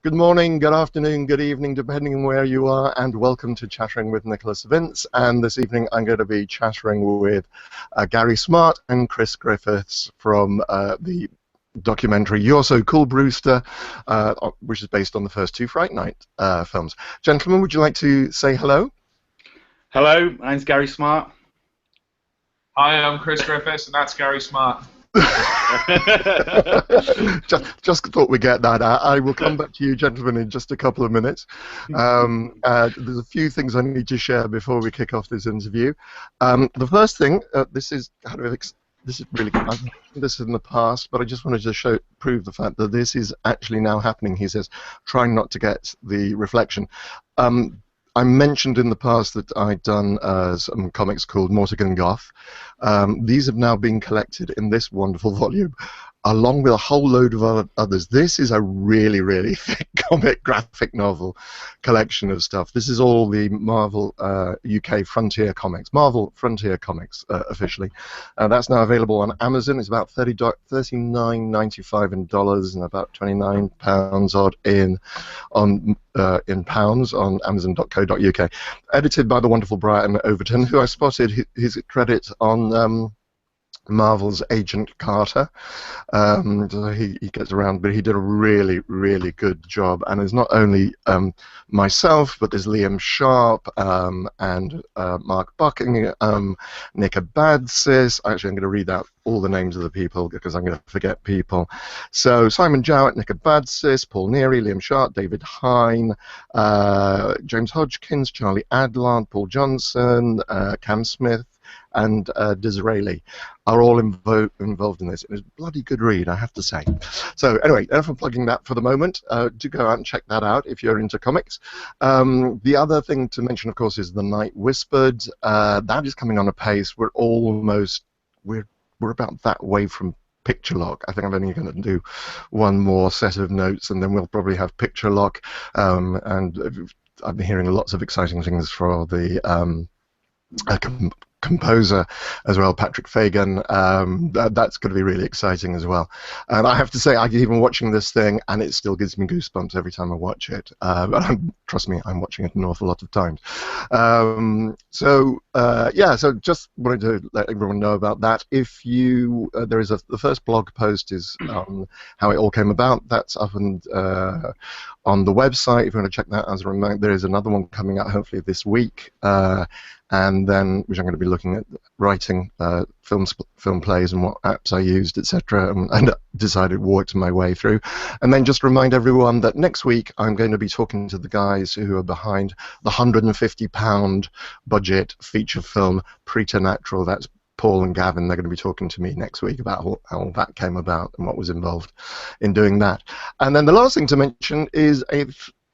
Good morning, good afternoon, good evening, depending on where you are, and welcome to Chattering with Nicholas Vince. And this evening I'm going to be chattering with Gary Smart and Chris Griffiths from the documentary So Cool Brewster, which is based on the first two Fright Night films. Gentlemen, would you like to say hello? Hello, my name's Gary Smart. Hi, I'm Chris Griffiths, and that's Gary Smart. just thought we'd get that out. I will come back to you, gentlemen, in just a couple of minutes. There's a few things I need to share before we kick off this interview. The first thing, this is really, I've mentioned this in the past, but I just wanted to prove the fact that this is actually now happening. He says, trying not to get the reflection. I mentioned in the past that I'd done some comics called Mortigan Goth. These have now been collected in this wonderful volume, along with a whole load of others. This is a really, really thick comic graphic novel collection of stuff. This is all the Marvel UK Frontier Comics, Marvel Frontier Comics officially. That's now available on Amazon. It's about $39.95 in dollars and about £29 odd in pounds on Amazon.co.uk. Edited by the wonderful Brian Overton, who I spotted his credit on Marvel's Agent Carter. So he gets around, but he did a really, really good job. And there's not only myself, but there's Liam Sharp and Mark Bucking, Nick Abadsis. Actually, I'm going to read out all the names of the people because I'm going to forget people. So Simon Jowett, Nick Abadsis, Paul Neary, Liam Sharp, David Hine, James Hodgkins, Charlie Adlard, Paul Johnson, Cam Smith, and Disraeli are all involved in this. It was a bloody good read, I have to say. So anyway, enough of plugging that for the moment. Do go out and check that out if you're into comics. The other thing to mention, of course, is The Night Whispered. That is coming on a pace. We're about that way from Picture Lock. I think I'm only going to do one more set of notes, and then we'll probably have Picture Lock. And I've been hearing lots of exciting things for the composer as well, Patrick Fagan. That's going to be really exciting as well. And I have to say, I'm even watching this thing, and it still gives me goosebumps every time I watch it. But trust me, I'm watching it an awful lot of times. So just wanted to let everyone know about that. If you, the first blog post is on how it all came about. That's up and on the website. If you want to check that as a reminder, there is another one coming out hopefully this week. And then, which I'm going to be looking at writing film plays and what apps I used, etc., and decided worked my way through. And then just remind everyone that next week I'm going to be talking to the guys who are behind the £150 budget feature film Preternatural. That's Paul and Gavin. They're going to be talking to me next week about how that came about and what was involved in doing that. And then the last thing to mention is a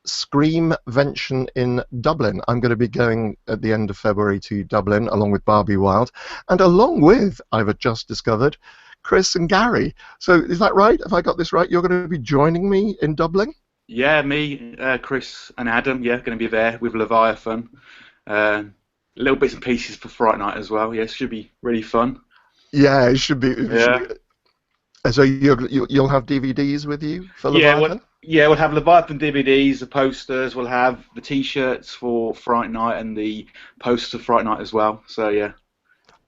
Screamvention in Dublin. I'm going to be going at the end of February to Dublin along with Barbie Wilde and along with, I've just discovered, Chris and Gary. So is that right? Have I got this right? You're going to be joining me in Dublin? Yeah, me, Chris and Adam, going to be there with Leviathan. Little bits and pieces for Fright Night as well. Yeah, it should be really fun. Yeah, it should be. So you'll have DVDs with you for Leviathan? We'll have Leviathan DVDs, the posters, we'll have the T-shirts for Fright Night and the posters for Fright Night as well. So yeah.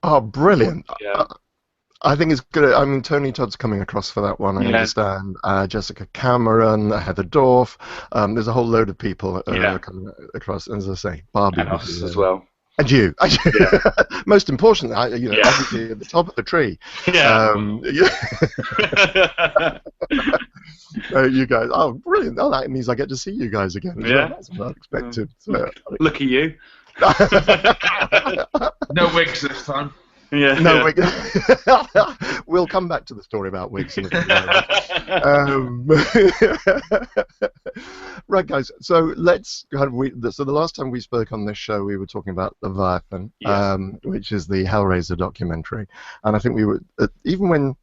Oh, brilliant! Yeah. I think it's good. I mean, Tony Todd's coming across for that one. I understand. Jessica Cameron, Heather Dorff. There's a whole load of people coming across. As I say, Barbie and us as well. And you. Most importantly, obviously at the top of the tree. Yeah. You guys. Oh, brilliant. Oh, that means I get to see you guys again. Yeah. That's unexpected. So, look at you. No wigs this time. Yeah. No, we'll come back to the story about wigs in a few moments. Right, guys. So let's so the last time we spoke on this show, we were talking about Leviathan, which is the Hellraiser documentary, and I think we were even when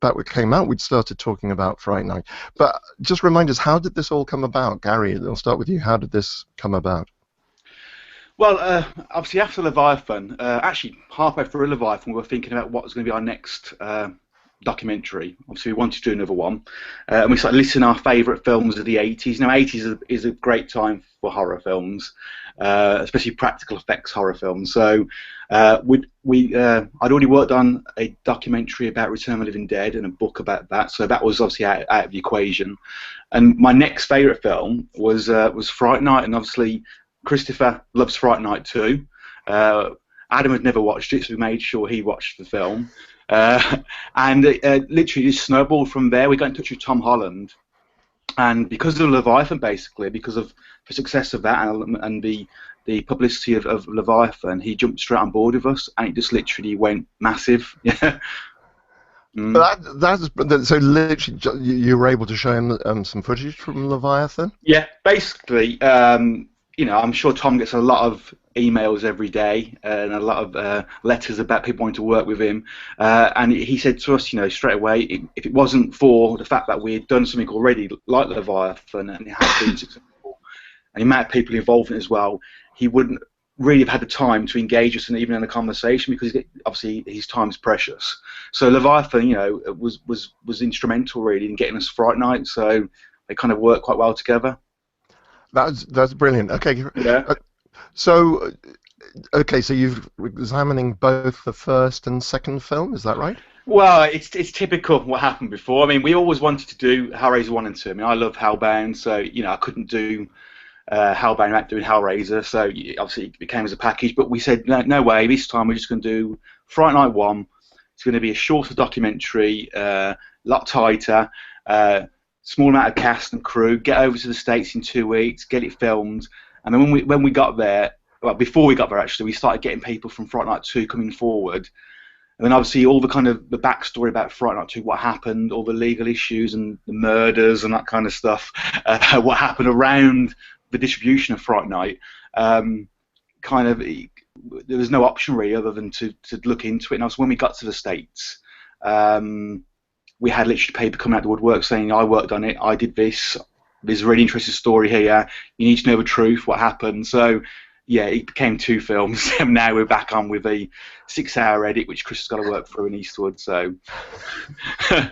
that came out, we'd started talking about Fright Night. But just remind us, how did this all come about, Gary? I'll start with you. How did this come about? Well, obviously after Leviathan, actually halfway through Leviathan, we were thinking about what was going to be our next documentary. Obviously, we wanted to do another one, and we started listing our favourite films of the 80s. Now, 80s is a great time for horror films, especially practical effects horror films. So, I'd already worked on a documentary about Return of the Living Dead and a book about that, so that was obviously out of the equation. And my next favourite film was Fright Night, and obviously Christopher loves Fright Night too. Adam had never watched it, so we made sure he watched the film. And it literally just snowballed from there. We got in touch with Tom Holland, and because of Leviathan, basically, because of the success of that and the publicity of Leviathan, he jumped straight on board with us, and it just literally went massive. Yeah. So literally, you were able to show him some footage from Leviathan? Yeah, basically, I'm sure Tom gets a lot of emails every day and a lot of letters about people wanting to work with him, and he said to us, straight away, if it wasn't for the fact that we had done something already like Leviathan and it had been successful, and the amount of people involved in it as well, he wouldn't really have had the time to engage us and even in a conversation, because obviously his time's precious. So Leviathan, was instrumental really in getting us Fright Night. So they kind of work quite well together. That's brilliant. Okay. Yeah. So you're examining both the first and second film, is that right? Well, it's typical what happened before. I mean, we always wanted to do Hellraiser 1 and 2. I mean, I love Hellbound, so I couldn't do Hellbound without doing Hellraiser, so obviously it became as a package. But we said, no way, this time we're just going to do Fright Night 1. It's going to be a shorter documentary, a lot tighter, small amount of cast and crew, get over to the States in 2 weeks, get it filmed. And then when we got there, well, before we got there actually, we started getting people from Fright Night 2 coming forward. And then obviously all the kind of the backstory about Fright Night 2, what happened, all the legal issues and the murders and that kind of stuff, what happened around the distribution of Fright Night, there was no option really other than to look into it. And also when we got to the States, we had literally people coming out the woodwork saying, I worked on it, I did this, there's a really interesting story here, you need to know the truth, what happened. So yeah, it became 2 films, and now we're back on with a 6-hour edit, which Chris has got to work through in Eastwood. So I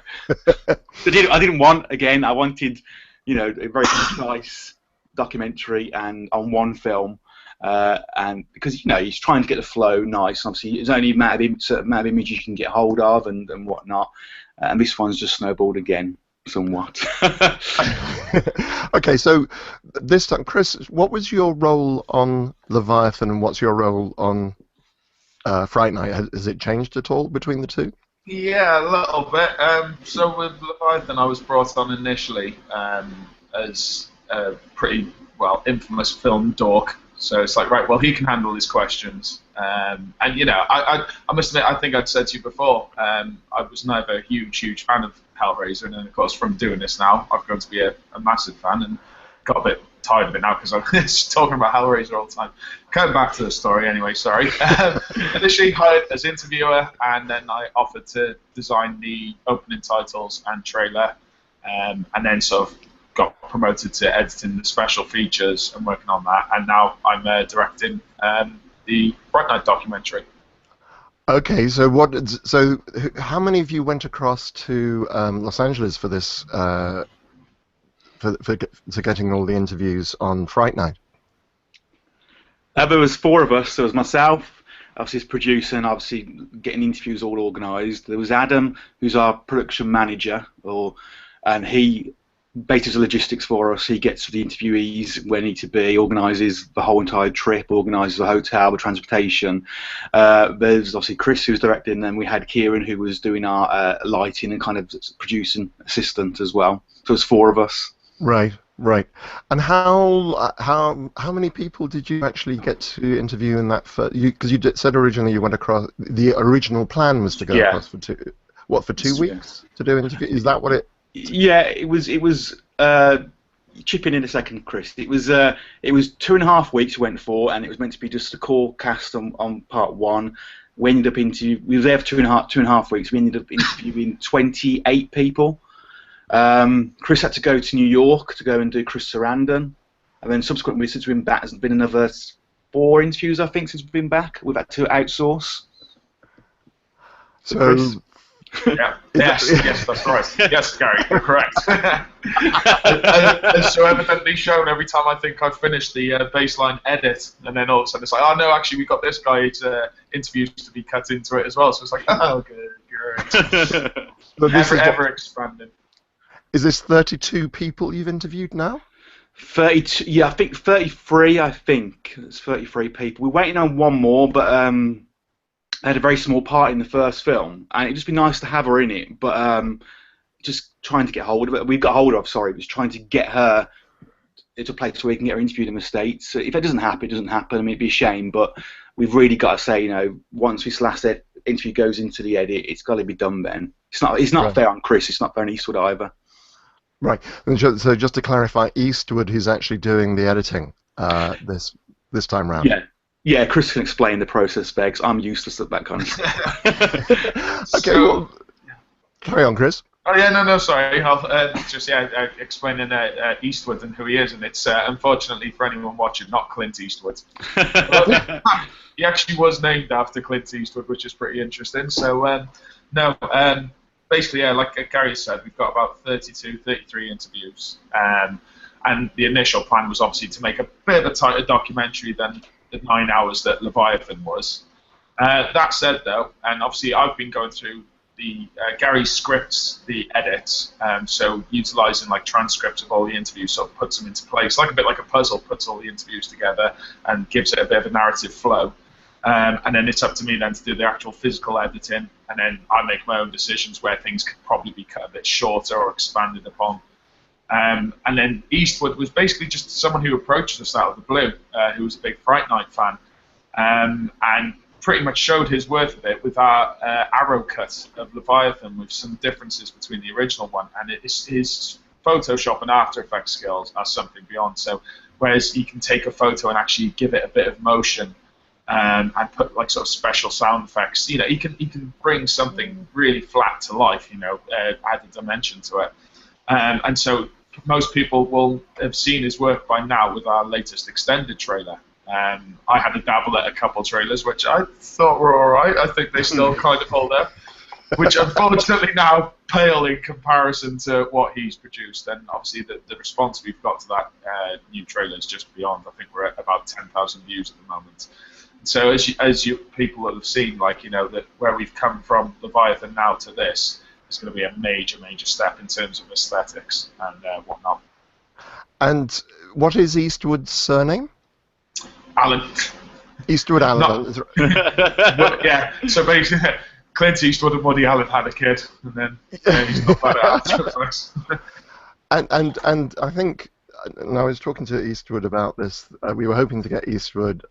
didn't want, again, I wanted, a very concise documentary and on one film, and because he's trying to get the flow nice. Obviously, there's only a certain amount of images you can get hold of and whatnot, and this one's just snowballed again somewhat. Okay, so this time, Chris, what was your role on Leviathan and what's your role on Fright Night? Has it changed at all between the two? Yeah, a little bit. So with Leviathan, I was brought on initially as a pretty, infamous film dork. So it's like, right, well, he can handle his questions. And, I must admit, I think I'd said to you before, I was never a huge fan of Hellraiser. And then, of course, from doing this now, I've grown to be a massive fan and got a bit tired of it now because I'm just talking about Hellraiser all the time. Coming back to the story anyway, sorry. Initially hired as interviewer, and then I offered to design the opening titles and trailer, and then sort of got promoted to editing the special features and working on that, and now I'm directing the Fright Night documentary. Okay, so how many of you went across to Los Angeles for this, for getting all the interviews on Fright Night? There was 4 of us. There was myself, obviously as producer, and obviously getting interviews all organised. There was Adam, who's our production manager, and he basically logistics for us. He gets the interviewees where they need to be, organises the whole entire trip, organises the hotel, the transportation. There's obviously Chris, who's directing, and then we had Kieran, who was doing our lighting and kind of producing assistant as well. So it was 4 of us. Right. And how many people did you actually get to interview in that? Because you said originally you went across. The original plan was to go across for 2 weeks to do interviews. Is that what it? Yeah, it was. Chip in a second, Chris. It was 2.5 weeks we went for, and it was meant to be just a core cast on part 1. We were there for 2.5 weeks. We ended up interviewing 28 people. Chris had to go to New York to go and do Chris Sarandon, and then subsequently, since we've been back, there's been another 4 interviews, I think, since we've been back. We've had to outsource. So Yeah. Yes, that's right. Yes, Gary, you're correct. And so evidently shown every time I think I've finished the baseline edit, and then all of a sudden it's like, oh no, actually we got this guy's interviews to be cut into it as well. So it's like, oh, good. But this ever expanding. Is this 32 people you've interviewed now? 32, yeah, I think 33. I think it's 33 people. We're waiting on one more, but I had a very small part in the first film, and it'd just be nice to have her in it. But just trying to get hold of it. We've got hold of. Sorry, was trying to get her to a place where we can get her interviewed in the States. So if that doesn't happen, it doesn't happen. I mean, it'd be a shame, but we've really got to say, you know, once this last interview goes into the edit, it's got to be done then. It's not Right. fair on Chris. It's not fair on Eastwood either. Right. And so just to clarify, Eastwood is actually doing the editing this time round. Yeah. Chris can explain the process, Begs. I'm useless at that kind of stuff. Okay. So- Well, carry on, Chris. Oh yeah, no, sorry. I'll explaining Eastwood and who he is, and it's unfortunately for anyone watching, not Clint Eastwood. He actually was named after Clint Eastwood, which is pretty interesting. So basically, yeah, like Gary said, we've got about 32, 33 interviews, and the initial plan was obviously to make a bit of a tighter documentary than the 9 hours that Leviathan was. That said, though, and obviously I've been going through the Gary's scripts, the edits, so utilising like transcripts of all the interviews, sort of puts them into place, like a bit like a puzzle, puts all the interviews together and gives it a bit of a narrative flow. And then it's up to me then to do the actual physical editing, and then I make my own decisions where things could probably be cut a bit shorter or expanded upon. And then Eastwood was basically just someone who approached us out of the blue, who was a big Fright Night fan, and pretty much showed his worth of it with our arrow cut of Leviathan, with some differences between the original one, and his Photoshop and After Effects skills are something beyond. So whereas he can take a photo and actually give it a bit of motion, and put like sort of special sound effects, you know, he can bring something really flat to life, you know, add a dimension to it. And so most people will have seen his work by now with our latest extended trailer. I had a dabble at a couple trailers, which I thought were all right. I think they still kind of hold up, which unfortunately now pale in comparison to what he's produced. And obviously the response we've got to that new trailer is just beyond. I think we're at about 10,000 views at the moment. So as you people have seen, like, you know, that where we've come from Leviathan now to this is going to be a major step in terms of aesthetics and whatnot. And what is Eastwood's surname? Alan. Eastwood Allen. But, yeah, so basically Clint Eastwood and Woody Allen had a kid, and then he's not bad at After Effects. and I think, and I was talking to Eastwood about this, we were hoping to get Eastwood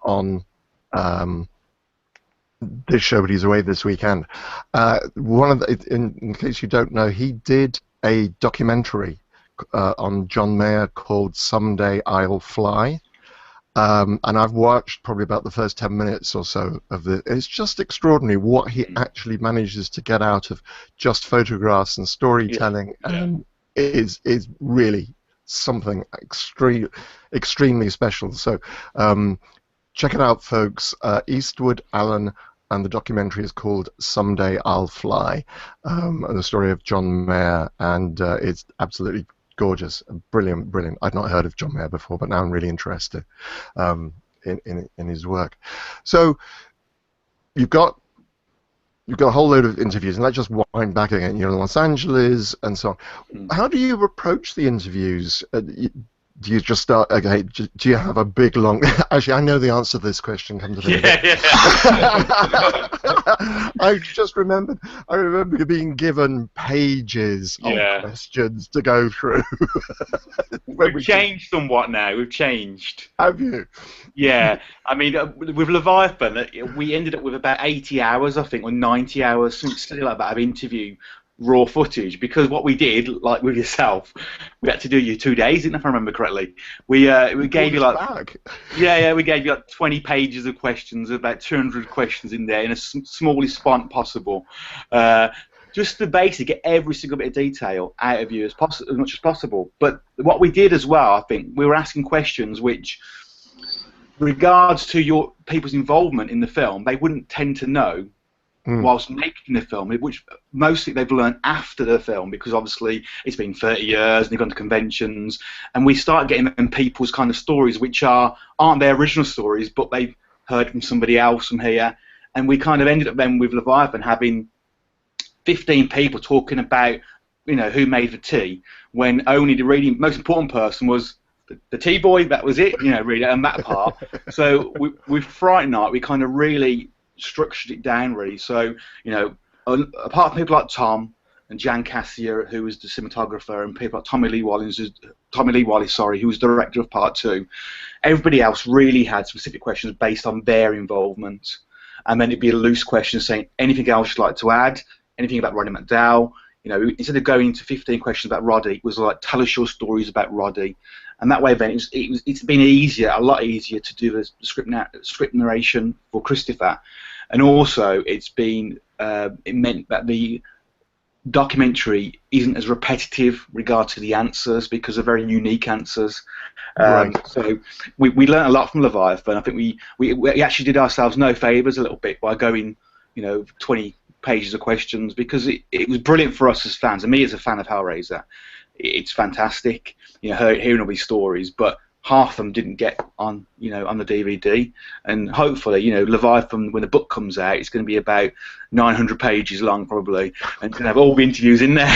on this show, but he's away this weekend. In case you don't know, he did a documentary on John Mayer called Someday I'll Fly. And I've watched probably about the first 10 minutes or so of it. It's just extraordinary what he actually manages to get out of just photographs and storytelling, and is really something extremely special. So check it out, folks. Eastwood Allen, and the documentary is called Someday I'll Fly, and the story of John Mayer, and it's absolutely gorgeous, brilliant. I'd not heard of John Mayer before, but now I'm really interested in his work. So you've got a whole load of interviews, and let's just wind back again. You're in Los Angeles and so on. How do you approach the interviews? Do you just start? Okay, do you have a big long? Actually, I know the answer to this question. Come to think of it. I just remembered. I remember being given pages of questions to go through. We've changed somewhat now. We've changed. Have you? Yeah. I mean, with Leviathan, we ended up with about 80 hours, I think, or 90 hours, something like that, of interview raw footage, because what we did, like with yourself, we had to do you 2 days, if I remember correctly. We gave you like we gave you like 20 pages of questions, about 200 questions in there, in a smallest font possible, just to basically get every single bit of detail out of you as much as possible. But what we did as well, I think, we were asking questions which, regards to your people's involvement in the film, they wouldn't tend to know whilst making the film, which mostly they've learned after the film, because obviously it's been 30 years and they've gone to conventions, and we start getting them people's kind of stories which aren't their original stories, but they've heard from somebody else from here, and we kind of ended up then with Leviathan having 15 people talking about, you know, who made the tea, when only the really most important person was the tea boy. That was it, you know, really, and that part. So with Fright Night, we kind of really structured it down, really. So, you know, apart from people like Tom and Jan Cassier, who was the cinematographer, and people like Tommy Lee Wallace, who was director of Part 2, everybody else really had specific questions based on their involvement. And then it'd be a loose question saying anything else you'd like to add, anything about Roddy Mcdowell. You know, instead of going into 15 questions about Roddy, it was like, tell us your stories about Roddy. And that way, then, it's been a lot easier to do the script narration for Christopher. And also, it meant that the documentary isn't as repetitive regard to the answers, because they're very unique answers. Right. So we learned a lot from Leviathan. I think we actually did ourselves no favours a little bit by going, you know, 20 pages of questions, because it was brilliant for us as fans, and me as a fan of Hellraiser. It's fantastic, you know, hearing all these stories, but half of them didn't get on, you know, on the DVD. And hopefully, you know, Leviathan, when the book comes out, it's going to be about 900 pages long probably, and it's going to have all the interviews in there.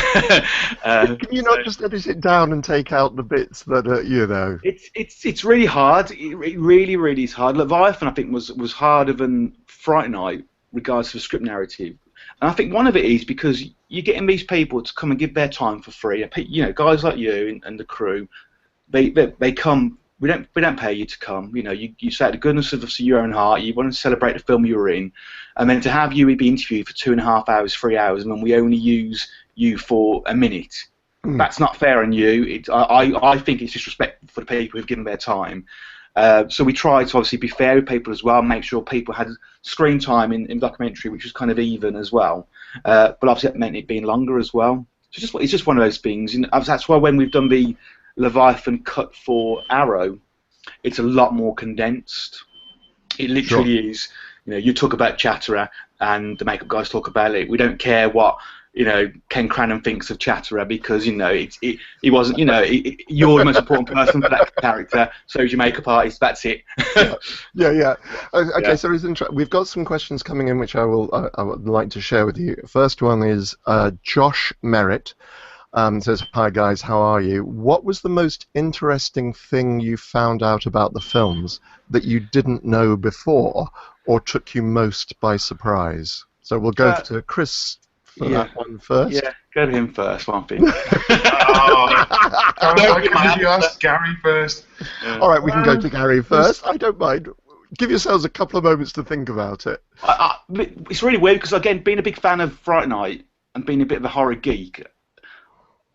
Can you not just edit it down and take out the bits that are, you know? It's really hard. It really is hard. Leviathan, I think, was harder than Fright Night regards to the script narrative. And I think one of it is because you're getting these people to come and give their time for free. You know, guys like you and the crew, they come. We don't pay you to come. You know, you say out the goodness of your own heart. You want to celebrate the film you were in, and then to have you be interviewed for 2.5 hours, 3 hours, and then we only use you for a minute. That's not fair on you. I think it's disrespectful for the people who've given their time. So we tried to obviously be fair with people as well, make sure people had screen time in the documentary, which was kind of even as well. But obviously that meant it being longer as well. So it's just one of those things. You know, that's why when we've done the Leviathan cut for Arrow, it's a lot more condensed. It literally is. You know, you talk about Chatterer and the makeup guys talk about it. We don't care what, you know, Ken Cranham thinks of Chatterer, because, you know, he wasn't, you know, you're the most important person for that character, so is your makeup artist, that's it. Yeah. Okay, so we've got some questions coming in which I would like to share with you. First one is Josh Merritt. Says, hi guys, how are you? What was the most interesting thing you found out about the films that you didn't know before, or took you most by surprise? So we'll go to Chris for that one first. Yeah, go to him first, one thing. Did you ask Gary first? All right, we can go to Gary first. I don't mind. Give yourselves a couple of moments to think about it. It's really weird, because, again, being a big fan of Fright Night and being a bit of a horror geek,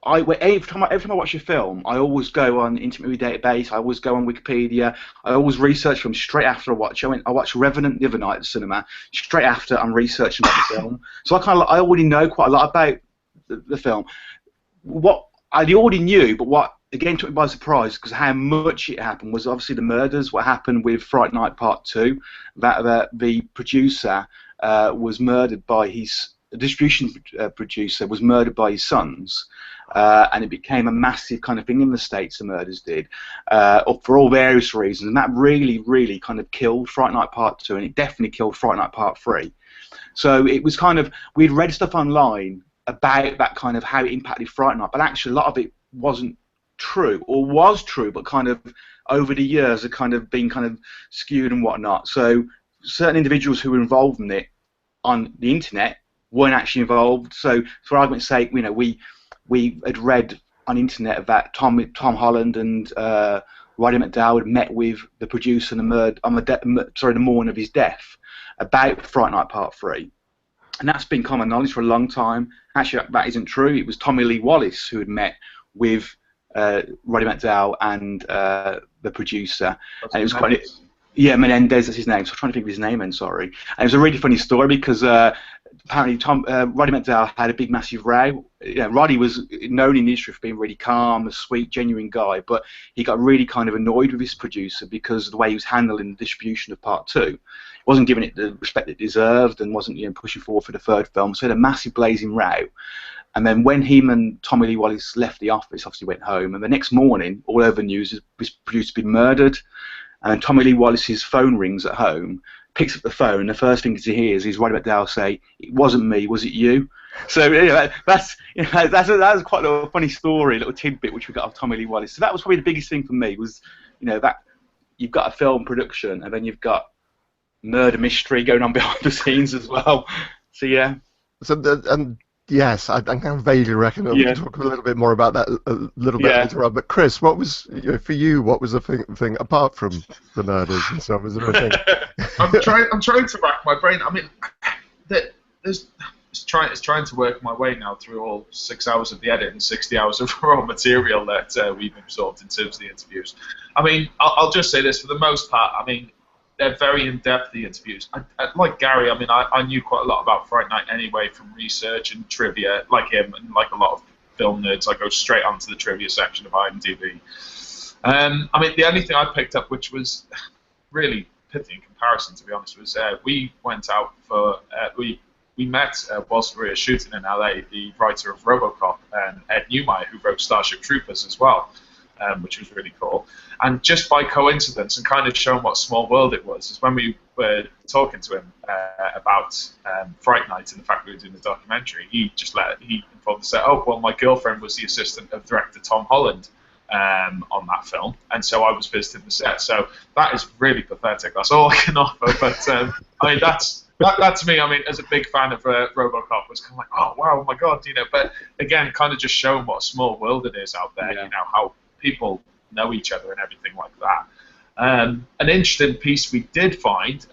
every time I watch a film, I always go on Internet Movie Database, I always go on Wikipedia, I always research them straight after I watch. I watched Revenant the other night at the cinema. Straight after, I'm researching about the film. So I already know quite a lot about the film. What I already knew, but what again took me by surprise, because how much it happened, was obviously the murders. What happened with Fright Night Part 2, that the producer was murdered by the distribution producer was murdered by his sons. And it became a massive kind of thing in the States, the murders did, for all various reasons, and that really kind of killed Fright Night Part 2, and it definitely killed Fright Night Part 3. So it was kind of, we'd read stuff online about that kind of how it impacted Fright Night, but actually a lot of it wasn't true, or was true, but kind of over the years had kind of been kind of skewed and whatnot. So certain individuals who were involved in it on the internet weren't actually involved. So for argument's sake, you know, we had read on the internet that Tom Holland and Roddy Mcdowell had met with the producer on the morning of his death about Fright Night Part 3. And that's been common knowledge for a long time. Actually, that isn't true. It was Tommy Lee Wallace who had met with Roddy Mcdowell and the producer. And it was quite... Yeah, Menendez, that's his name. So I'm trying to think of his name then, sorry. And it was a really funny story, because apparently Roddy Mcdowell had a big, massive row. Roddy was known in the industry for being really calm, a sweet, genuine guy, but he got really kind of annoyed with his producer because of the way he was handling the distribution of Part 2. He wasn't giving it the respect it deserved and wasn't pushing forward for the third film, so he had a massive blazing row. And then when him and Tommy Lee Wallace left the office, obviously went home, and the next morning, all over the news, his producer had been murdered. And then Tommy Lee Wallace's phone rings at home, picks up the phone, and the first thing he hears is Roddy McDowell say, "It wasn't me, was it you?" So that's quite a funny story, a little tidbit which we got off Tommy Lee Wallace. So that was probably the biggest thing for me was, that you've got a film production and then you've got murder mystery going on behind the scenes as well. So yeah. So yes, I kind of vaguely reckon we'll talk a little bit more about that a little bit later on. But Chris, what was for you? What was the thing apart from the murders and stuff? Was there a thing? I'm trying to rack my brain. I mean, it's trying to work my way now through all 6 hours of the edit and 60 hours of raw material that we've absorbed in terms of the interviews. I mean, I'll just say this for the most part. I mean, they're very in-depth, the interviews. Like Gary, I mean, I knew quite a lot about Fright Night anyway from research and trivia, like him, and like a lot of film nerds. I go straight onto the trivia section of IMDb. I mean, the only thing I picked up, which was really pithy in comparison, to be honest, was we went out for we met whilst we were shooting in LA the writer of RoboCop and Ed Neumeyer, who wrote Starship Troopers as well. Which was really cool. And just by coincidence, and kind of showing what small world it was, is when we were talking to him about Fright Night and the fact we were doing the documentary, he informed us that, oh, well, my girlfriend was the assistant of director Tom Holland on that film, and so I was visiting the set. So that is really pathetic. That's all I can offer. But I mean, that to me, I mean, as a big fan of RoboCop, was kind of like, oh wow, oh my god, But again, kind of just showing what a small world it is out there. How people know each other and everything like that. An interesting piece we did find,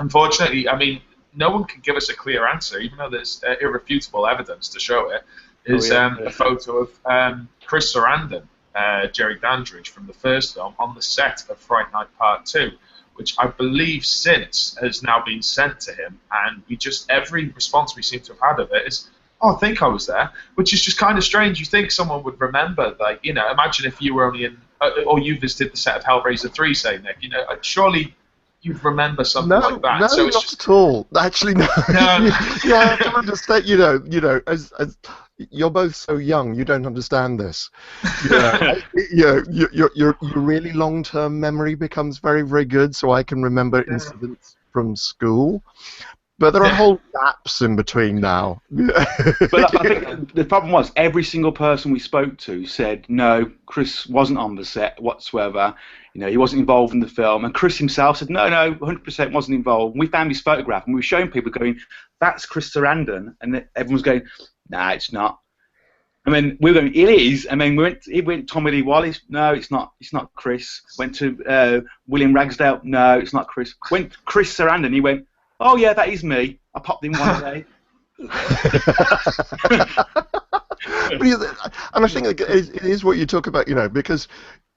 unfortunately, I mean, no one can give us a clear answer, even though there's irrefutable evidence to show it, is a photo of Chris Sarandon, Jerry Dandridge from the first film, on the set of Fright Night Part 2, which I believe since has now been sent to him, and every response we seem to have had of it is, oh, I think I was there, which is just kind of strange. You think someone would remember, like, imagine if you were only in, or you visited the set of Hellraiser 3, say, Nick, surely you'd remember something like that. No, so it's not at all. Actually, no. No. You have to understand, as you're both so young, you don't understand this. Your really long-term memory becomes very, very good, so I can remember incidents from school. But there are whole gaps in between now. But I think the problem was every single person we spoke to said, no, Chris wasn't on the set whatsoever. He wasn't involved in the film. And Chris himself said, no, 100% wasn't involved. And we found his photograph, and we were showing people going, that's Chris Sarandon. And everyone's going, nah, it's not. I mean, we were going, it is. I mean, he went Tommy Lee Wallace. No, it's not Chris. Went to William Ragsdale. No, it's not Chris. Went Chris Sarandon. He went, oh yeah, that is me. I popped in one day. And I think it is what you talk about, because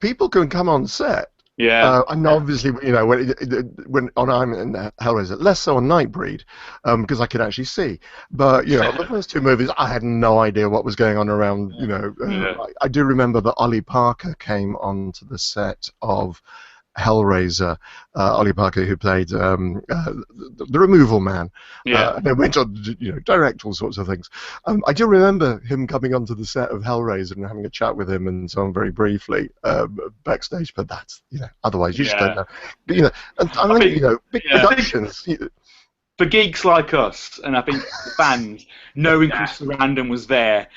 people can come on set. Yeah. And obviously, when I'm in Hellraiser, less so on Nightbreed, because I could actually see. But the first two movies, I had no idea what was going on around. I do remember that Ollie Parker came onto the set of Hellraiser, Ollie Parker, who played the Removal Man, and then went on to direct all sorts of things. I do remember him coming onto the set of Hellraiser and having a chat with him and so on very briefly backstage. But that's otherwise you just don't know. But I think big productions. For geeks like us, and I think fans, knowing Chris Sarandon was there,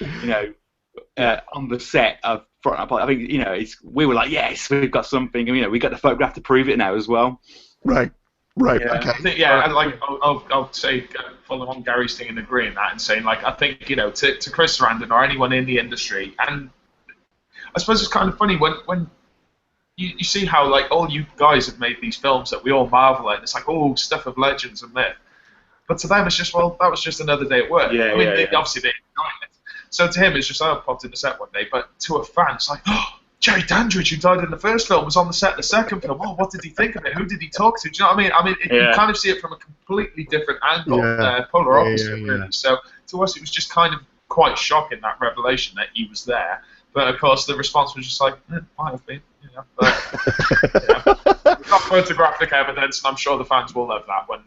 on the set of Fright Night, I think we were like, yes, we've got something, and we got the photograph to prove it now as well. Right. Yeah. Okay. I think, I'll say, following on Gary's thing and agreeing that and saying, like, I think to Chris Sarandon or anyone in the industry, and I suppose it's kind of funny when you see how like all you guys have made these films that we all marvel at, and it's like, oh, stuff of legends and myth, but to them it's just, well, that was just another day at work. Obviously they enjoy it. So to him, it's just, I popped in the set one day. But to a fan, it's like, oh, Jerry Dandridge, who died in the first film, was on the set of the second film. Oh, what did he think of it? Who did he talk to? Do you know what I mean? You kind of see it from a completely different angle, polar opposite, really. So to us, it was just kind of quite shocking, that revelation that he was there. But of course, the response was just like, might have been, But, we've got photographic evidence, and I'm sure the fans will love that when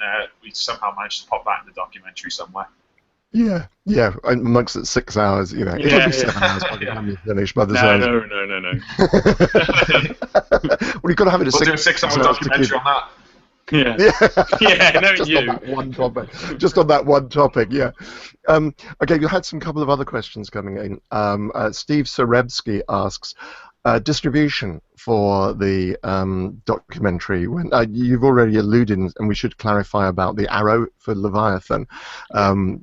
we somehow manage to pop that in the documentary somewhere. Yeah. Amongst it 6 hours, it'll be 7 hours by the time you finish. By the time. No. Well, you've got to have it. We'll do a 6-hour documentary on that. Just on that one topic. Just on that one topic, yeah. Okay, you had some couple of other questions coming in. Steve Serebsky asks, distribution for the documentary. When you've already alluded, and we should clarify about the Arrow for Leviathan.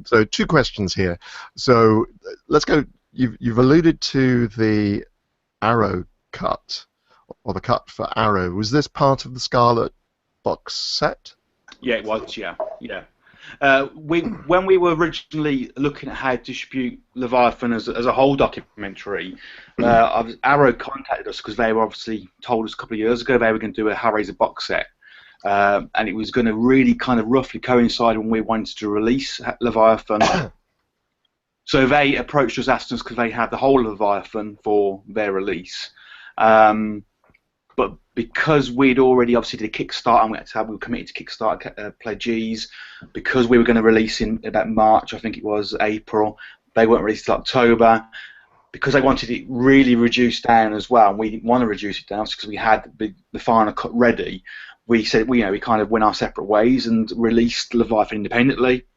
So 2 questions here. So let's go. You've alluded to the Arrow cut, or the cut for Arrow. Was this part of the Scarlet box set? Yeah, it was. Yeah. When we were originally looking at how to distribute Leviathan as a whole documentary, Arrow contacted us because they were obviously told us a couple of years ago they were going to do a Hellraiser box set, and it was going to really kind of roughly coincide when we wanted to release Leviathan. So they approached us, asked us because they had the whole Leviathan for their release. But because we'd already obviously did a Kickstarter, and we were committed to Kickstarter pledgees, because we were going to release in about March, I think it was, April, they weren't released till October, because they wanted it really reduced down as well, and we didn't want to reduce it down because we had the final cut ready. We said, we kind of went our separate ways and released Leviathan independently.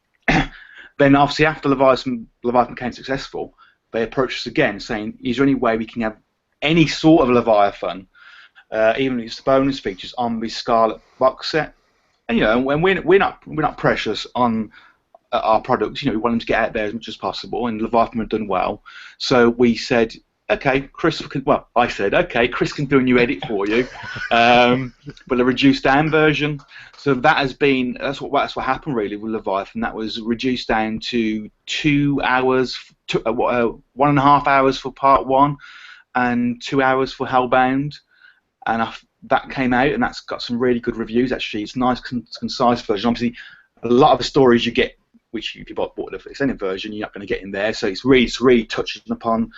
Then obviously after Leviathan became successful, they approached us again saying, is there any way we can have any sort of Leviathan, even if it's the bonus features, on the Scarlet box set? And when we're not precious on our products, we want them to get out there as much as possible, and Leviathan have done well. So we said, okay, Chris can do a new edit for you, but a reduced down version. So that's what happened really with Leviathan. That was reduced down to 2 hours, 1.5 hours for part 1, and 2 hours for Hellbound. And that came out, and that's got some really good reviews. Actually, it's a nice, concise version. Obviously, a lot of the stories you get, which if you bought the extended version, you're not going to get in there. So it's really touching upon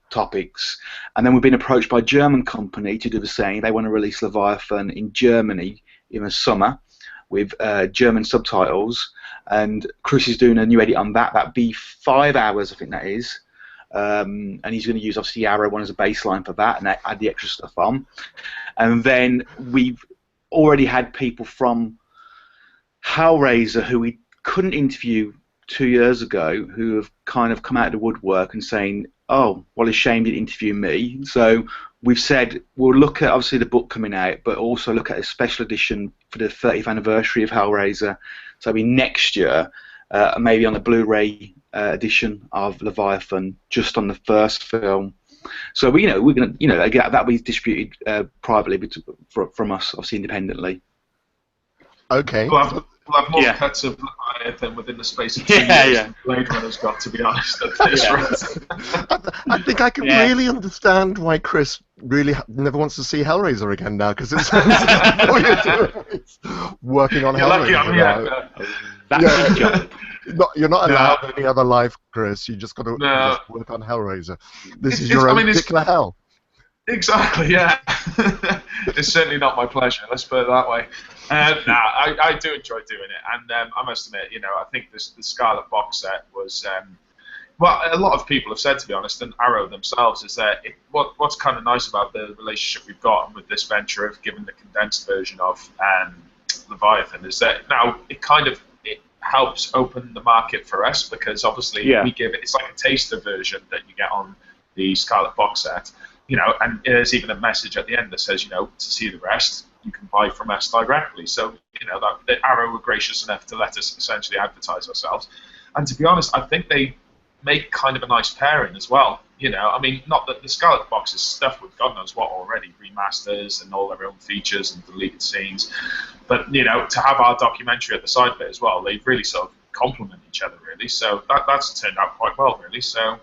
topics. And then we've been approached by a German company to do the same. They want to release Leviathan in Germany in the summer with German subtitles. And Chris is doing a new edit on that. That'd be 5 hours, I think that is. And he's going to use obviously Arrow one as a baseline for that, and add the extra stuff on. And then we've already had people from Hellraiser who we couldn't interview 2 years ago, who have kind of come out of the woodwork and saying, oh, well, it's a shame you didn't interview me. So we've said we'll look at obviously the book coming out, but also look at a special edition for the 30th anniversary of Hellraiser. So it'll be next year, maybe on the Blu-ray edition of Leviathan, just on the first film. So we're going to again, that'll be distributed privately from us, obviously independently. Okay. We'll have more cuts of Leviathan within the space of 2 years. Blade Runner's got, to be honest. At this rate. I think I can really understand why Chris really never wants to see Hellraiser again now, because it sounds like all you're doing is working on Hellraiser. That's your job. You're not allowed any other life, Chris. You just got to just work on Hellraiser. This is your own particular hell. Exactly, yeah. It's certainly not my pleasure, let's put it that way. I do enjoy doing it, and I must admit, I think the Scarlet box set was, well, a lot of people have said, to be honest, and Arrow themselves, is that what's kind of nice about the relationship we've got with this venture of giving the condensed version of Leviathan is that now it helps open the market for us, because obviously we give it's like a taster version that you get on the Scarlet box set. And there's even a message at the end that says, to see the rest, you can buy from us directly. So, that Arrow were gracious enough to let us essentially advertise ourselves. And to be honest, I think they make kind of a nice pairing as well. Not that the Scarlet box is stuffed with God knows what already, remasters and all their own features and deleted scenes. But, to have our documentary at the side of it as well, they really sort of complement each other, really. So that's turned out quite well, really. So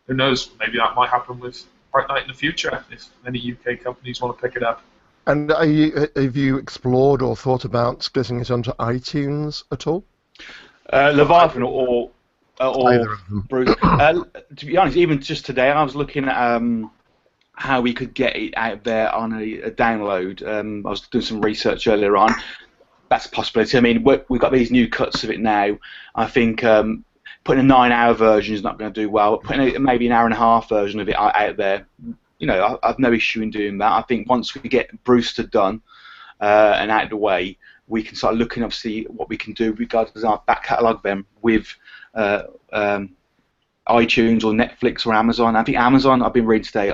who knows, maybe that might happen with Fright Night in the future if any UK companies want to pick it up. And have you explored or thought about splitting it onto iTunes at all? Leviathan or Either of them. Bruce. To be honest, even just today, I was looking at how we could get it out there on a download. I was doing some research earlier on. That's a possibility. I mean, we've got these new cuts of it now. I think putting a 9-hour version is not going to do well. Putting maybe an hour-and-a-half version of it out there, I've no issue in doing that. I think once we get Brewster done and out of the way, we can start looking, obviously, what we can do regarding our back catalogue then with iTunes or Netflix or Amazon. I think Amazon, I've been reading today,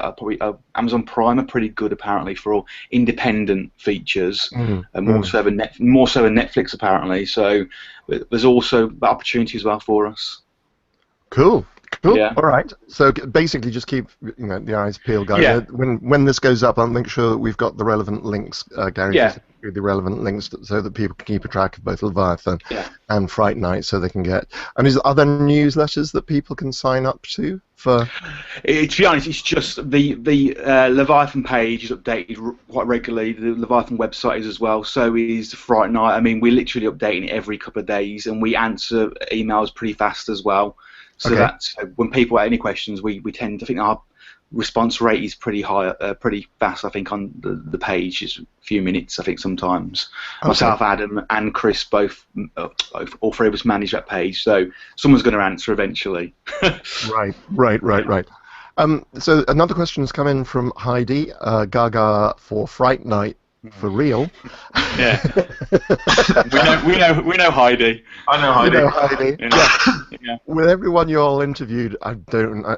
Amazon Prime are pretty good apparently for all independent features, and more so than Netflix apparently. So there's also the opportunity as well for us. Cool. Yeah. All right. So basically, just keep the eyes peeled, guys. Yeah. When this goes up, I'll make sure that we've got the relevant links, Gary. Yeah. The relevant links so that people can keep a track of both Leviathan and Fright Night, so they can get. And are there newsletters that people can sign up to for? To be honest, it's just the Leviathan page is updated quite regularly. The Leviathan website is as well. So is Fright Night. I mean, we're literally updating it every couple of days, and we answer emails pretty fast as well. So that's when people have any questions, we tend to think our response rate is pretty high, pretty fast. I think on the page it's a few minutes. I think sometimes myself, Adam, and Chris both, all three of us manage that page. So someone's going to answer eventually. Right. So another question has come in from Heidi. Gaga for Fright Night. For real? Yeah. we know Heidi. I know Heidi. You know Heidi. Yeah. With everyone you all interviewed, I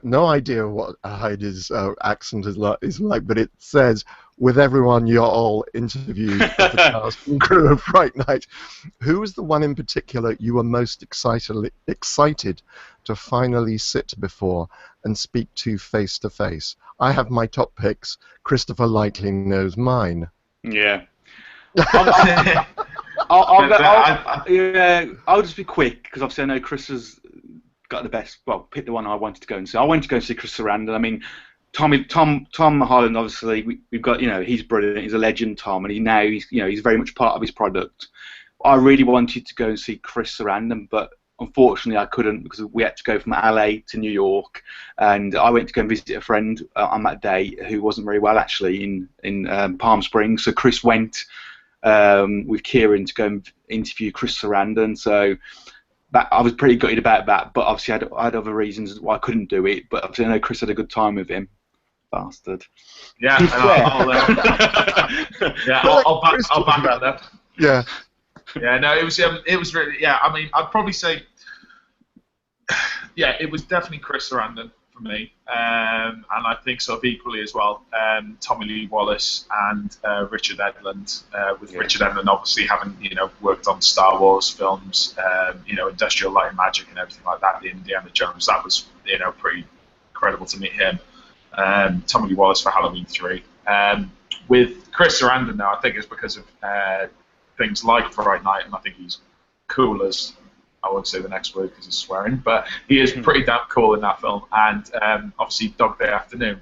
no idea what Heidi's accent is like, but it says with everyone you all interviewed, the cast and crew of Fright Night, who was the one in particular you were most excited to finally sit before and speak to face to face? I have my top picks. Christopher likely knows mine. Yeah. I'll just be quick because obviously I know Chris has got the best. Well, pick the one I wanted to go and see. I went to go and see Chris Sarandon. I mean, Tom Holland. Obviously, we've got he's brilliant. He's a legend, Tom, and he's very much part of his product. I really wanted to go and see Chris Sarandon, but unfortunately I couldn't because we had to go from LA to New York, and I went to go and visit a friend on that day who wasn't very well actually in Palm Springs. So Chris went with Kieran to go and interview Chris Sarandon. So I was pretty gutted about that, but obviously I had other reasons why I couldn't do it. But obviously I know Chris had a good time with him. Bastard. Yeah, and I'll back that. Yeah. Yeah, no, it was really, I mean, I'd probably say, it was definitely Chris Sarandon for me, and I think sort of equally as well, Tommy Lee Wallace and Richard Edlund, with Richard Edlund obviously having, worked on Star Wars films, Industrial Light and Magic and everything like that, the Indiana Jones, that was, pretty incredible to meet him. Tommy Lee Wallace for Halloween 3. With Chris Sarandon now, I think it's because of things like Fright Night, and I think he's cool as, I won't say the next word because it's swearing, but he is pretty damn cool in that film, and obviously Dog Day Afternoon.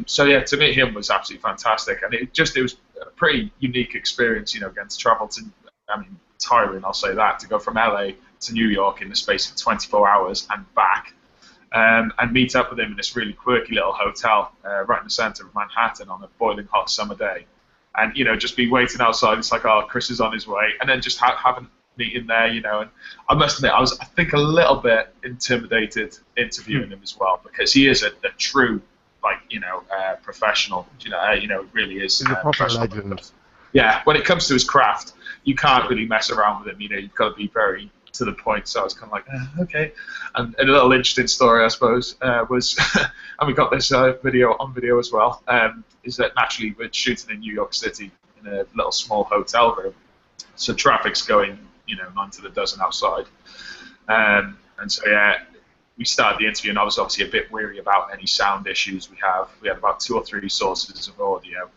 So yeah, to meet him was absolutely fantastic, and it was a pretty unique experience, getting to travel to, tiring, I'll say that, to go from LA to New York in the space of 24 hours and back, and meet up with him in this really quirky little hotel right in the center of Manhattan on a boiling hot summer day. And, just be waiting outside. It's like, oh, Chris is on his way. And then just have a meeting there, And I must admit, I think, a little bit intimidated interviewing him as well, because he is a true, professional. Really is. He's a proper legend. Yeah, when it comes to his craft, you can't really mess around with him. You've got to be very to the point. So I was kind of like, okay. And a little interesting story, I suppose, was, and we got this video as well, is that naturally we're shooting in New York City in a little small hotel room, so traffic's going, 9 to the dozen outside, and so we started the interview, and I was obviously a bit weary about any sound issues we have. We had about 2 or 3 sources of audio,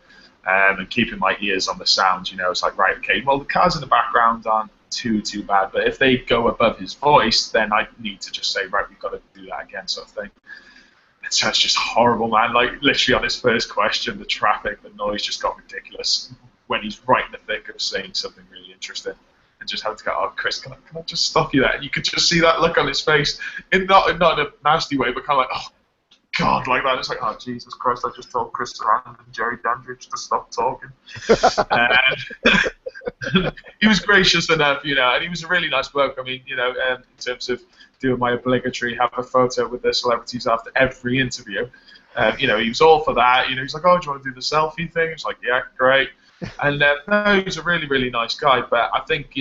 and keeping my ears on the sound, it's like, right, okay, well the cars in the background aren't too bad, but if they go above his voice, then I need to just say, right, we've got to do that again, sort of thing. I So it's just horrible, man. Like, literally on his first question, the traffic, the noise just got ridiculous when he's right in the thick of saying something really interesting. And just had to go, oh, Chris, can I just stop you there? And you could just see that look on his face, not in a nasty way, but kind of like, oh, God, like that. It's like, oh, Jesus Christ, I just told Chris Sarandon and Jerry Dandridge to stop talking. He was gracious enough, and he was a really nice bloke. I mean, in terms of doing my obligatory have a photo with the celebrities after every interview, he was all for that. He's like, oh, do you want to do the selfie thing? It's like, yeah, great. And no, he was a really, really nice guy. But I think,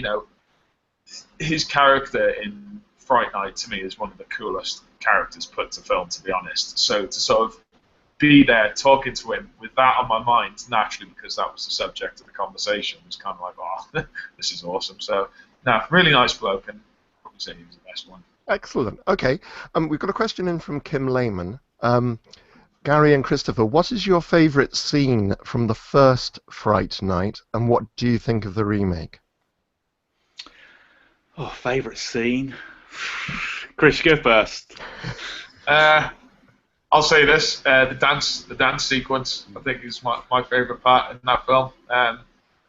his character in Fright Night to me is one of the coolest characters put to film, to be honest. So to sort of be there talking to him with that on my mind, naturally, because that was the subject of the conversation, was kind of like, oh, this is awesome. So, no, really nice bloke, and probably say he was the best one. Excellent. Okay, we've got a question in from Kim Lehman. Gary and Christopher, what is your favourite scene from the first Fright Night, and what do you think of the remake? Oh, favourite scene? Chris, go first. I'll say this: the dance sequence, I think, is my favourite part in that film.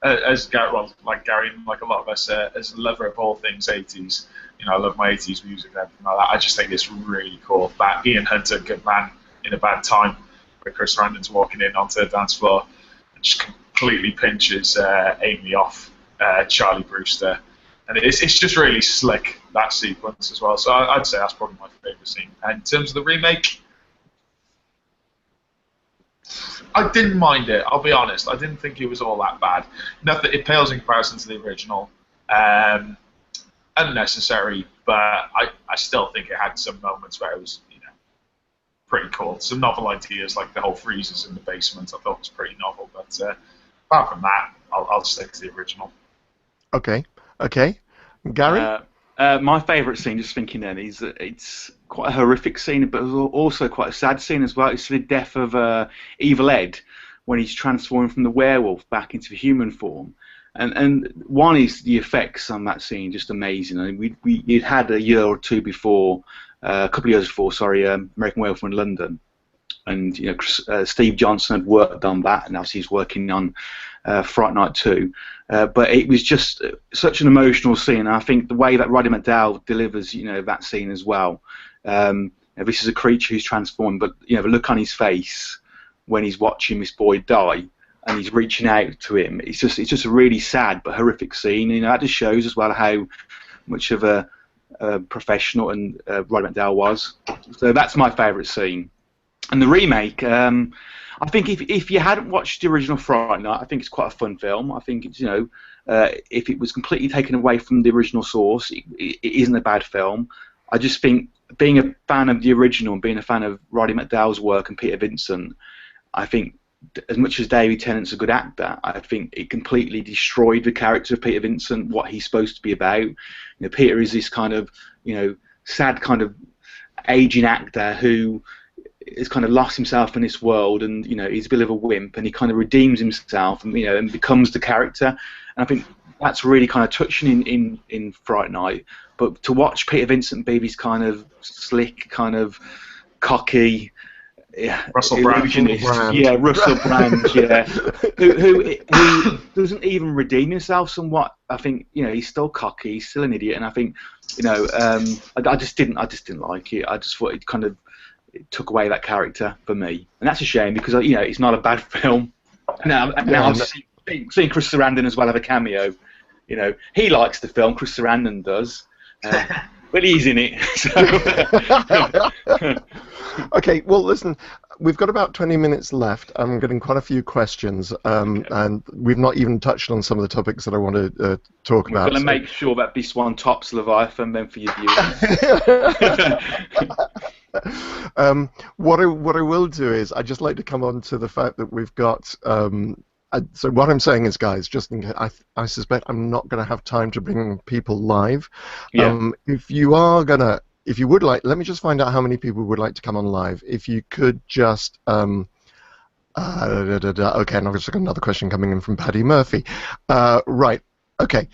As Gary, like Gary, and like a lot of us, as a lover of all things 80s, I love my 80s music and everything like that. I just think it's really cool. That Ian Hunter, Good Man in a Bad Time, where Chris Sarandon's walking in onto the dance floor and just completely pinches Amy off Charlie Brewster. And it's just really slick, that sequence as well. So I'd say that's probably my favourite scene. And in terms of the remake, I didn't mind it, I'll be honest. I didn't think it was all that bad. Nothing, it pales in comparison to the original. Unnecessary, but I still think it had some moments where it was, pretty cool. Some novel ideas, like the whole freezers in the basement, I thought was pretty novel. But apart from that, I'll stick to the original. Okay. Gary? My favourite scene, just thinking then, is it's quite a horrific scene, but also quite a sad scene as well. It's the death of Evil Ed when he's transformed from the werewolf back into the human form. And one is the effects on that scene, just amazing. I mean, we'd had a year or two before, a couple of years before, sorry, American Werewolf in London, and Steve Johnson had worked on that, and now he's working on Fright Night 2. But it was just such an emotional scene. And I think the way that Roddy Mcdowell delivers, that scene as well. This is a creature who's transformed, but the look on his face when he's watching this boy die, and he's reaching out to him. It's just a really sad but horrific scene. That just shows as well how much of a professional and Roddy Mcdowell was. So that's my favourite scene. And the remake, I think if you hadn't watched the original Fright Night, I think it's quite a fun film. I think it's if it was completely taken away from the original source, it isn't a bad film. I just think being a fan of the original and being a fan of Roddy Mcdowell's work and Peter Vincent, I think as much as David Tennant's a good actor, I think it completely destroyed the character of Peter Vincent, what he's supposed to be about. Peter is this kind of, sad kind of aging actor who has kind of lost himself in this world, and he's a bit of a wimp, and he kind of redeems himself, and and becomes the character. And I think that's really kind of touching in Fright Night. But to watch Peter Vincent be this kind of slick, kind of cocky, Russell Brand. Yeah, Russell Brand. Yeah, who doesn't even redeem himself somewhat. I think he's still cocky, he's still an idiot, and I think I just didn't like it. I just thought it took away that character for me, and that's a shame because it's not a bad film. Now I've seen Chris Sarandon as well have a cameo. He likes the film. Chris Sarandon does. But he's in it. So. Okay, well, listen, we've got about 20 minutes left. I'm getting quite a few questions, and we've not even touched on some of the topics that I want to talk about. I'm going to make sure that this one tops Leviathan then for your viewers. What I will do is I'd just like to come on to the fact that we've got... so what I'm saying is, guys, just in case, I suspect I'm not going to have time to bring people live. Yeah. If you would like, let me just find out how many people would like to come on live. If you could just, okay, and I've just got another question coming in from Paddy Murphy. Right, okay.